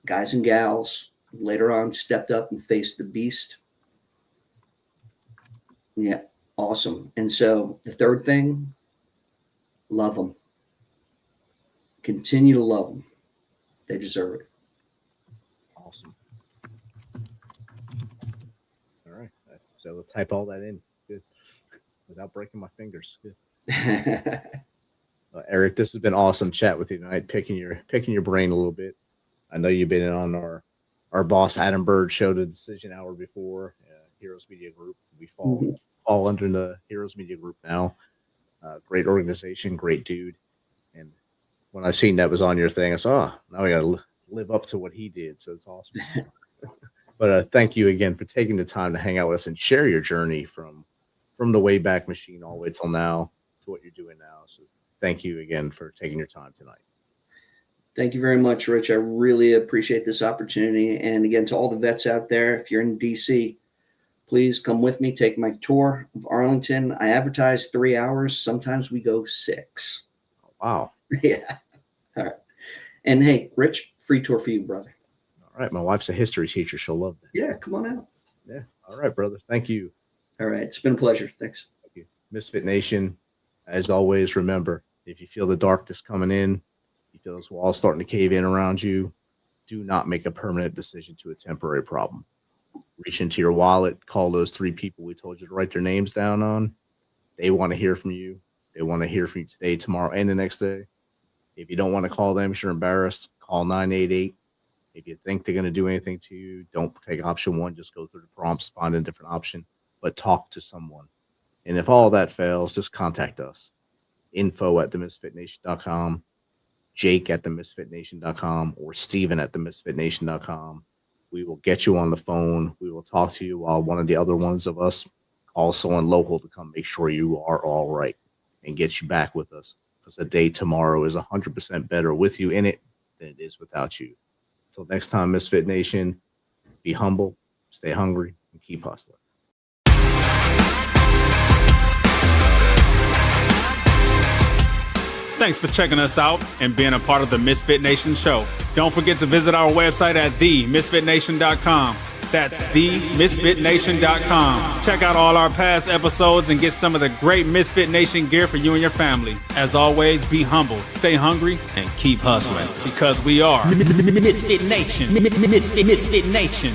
guys and gals, later on stepped up and faced the beast. Yeah, awesome. And so the third thing, love them. Continue to love them. They deserve it. Awesome. All right. So we'll type all that in. Good. Without breaking my fingers. Good. Eric, this has been awesome chat with you tonight, picking your brain a little bit. I know you've been on our boss Adam Bird show, the Decision Hour, before, Heroes Media Group. We fall under the Heroes Media Group now. Great organization, great dude. And when I seen that was on your thing, I said, oh, now we got to live up to what he did. So it's awesome. But thank you again for taking the time to hang out with us and share your journey from the Wayback Machine all the way till now to what you're doing now. So thank you again for taking your time tonight. Thank you very much, Rich. I really appreciate this opportunity. And again, to all the vets out there, if you're in DC, please come with me, take my tour of Arlington. I advertise 3 hours. Sometimes we go 6. Wow. Yeah. All right. And hey, Rich, free tour for you, brother. All right. My wife's a history teacher. She'll love that. Yeah, come on out. Yeah. All right, brother. Thank you. All right. It's been a pleasure. Thanks. Thank you. Misfit Nation, as always, remember, if you feel the darkness coming in, you feel those walls starting to cave in around you, do not make a permanent decision to a temporary problem. Reach into your wallet, call those 3 people we told you to write their names down on. They want to hear from you. They want to hear from you today, tomorrow, and the next day. If you don't want to call them, if you're embarrassed, call 988. If you think they're going to do anything to you, don't take option 1. Just go through the prompts, find a different option, but talk to someone. And if all that fails, just contact us. info@themisfitnation.com, jake@themisfitnation.com, or steven@themisfitnation.com. We will get you on the phone. We will talk to you while one of the other ones of us call someone local to come make sure you are all right and get you back with us, because the day tomorrow is 100% better with you in it than it is without you. Until next time, Misfit Nation, be humble, stay hungry, and keep hustling. Thanks for checking us out and being a part of the Misfit Nation Show. Don't forget to visit our website at themisfitnation.com. That's themisfitnation.com. Check out all our past episodes and get some of the great Misfit Nation gear for you and your family. As always, be humble, stay hungry, and keep hustling, because we are Misfit Nation. Misfit Nation.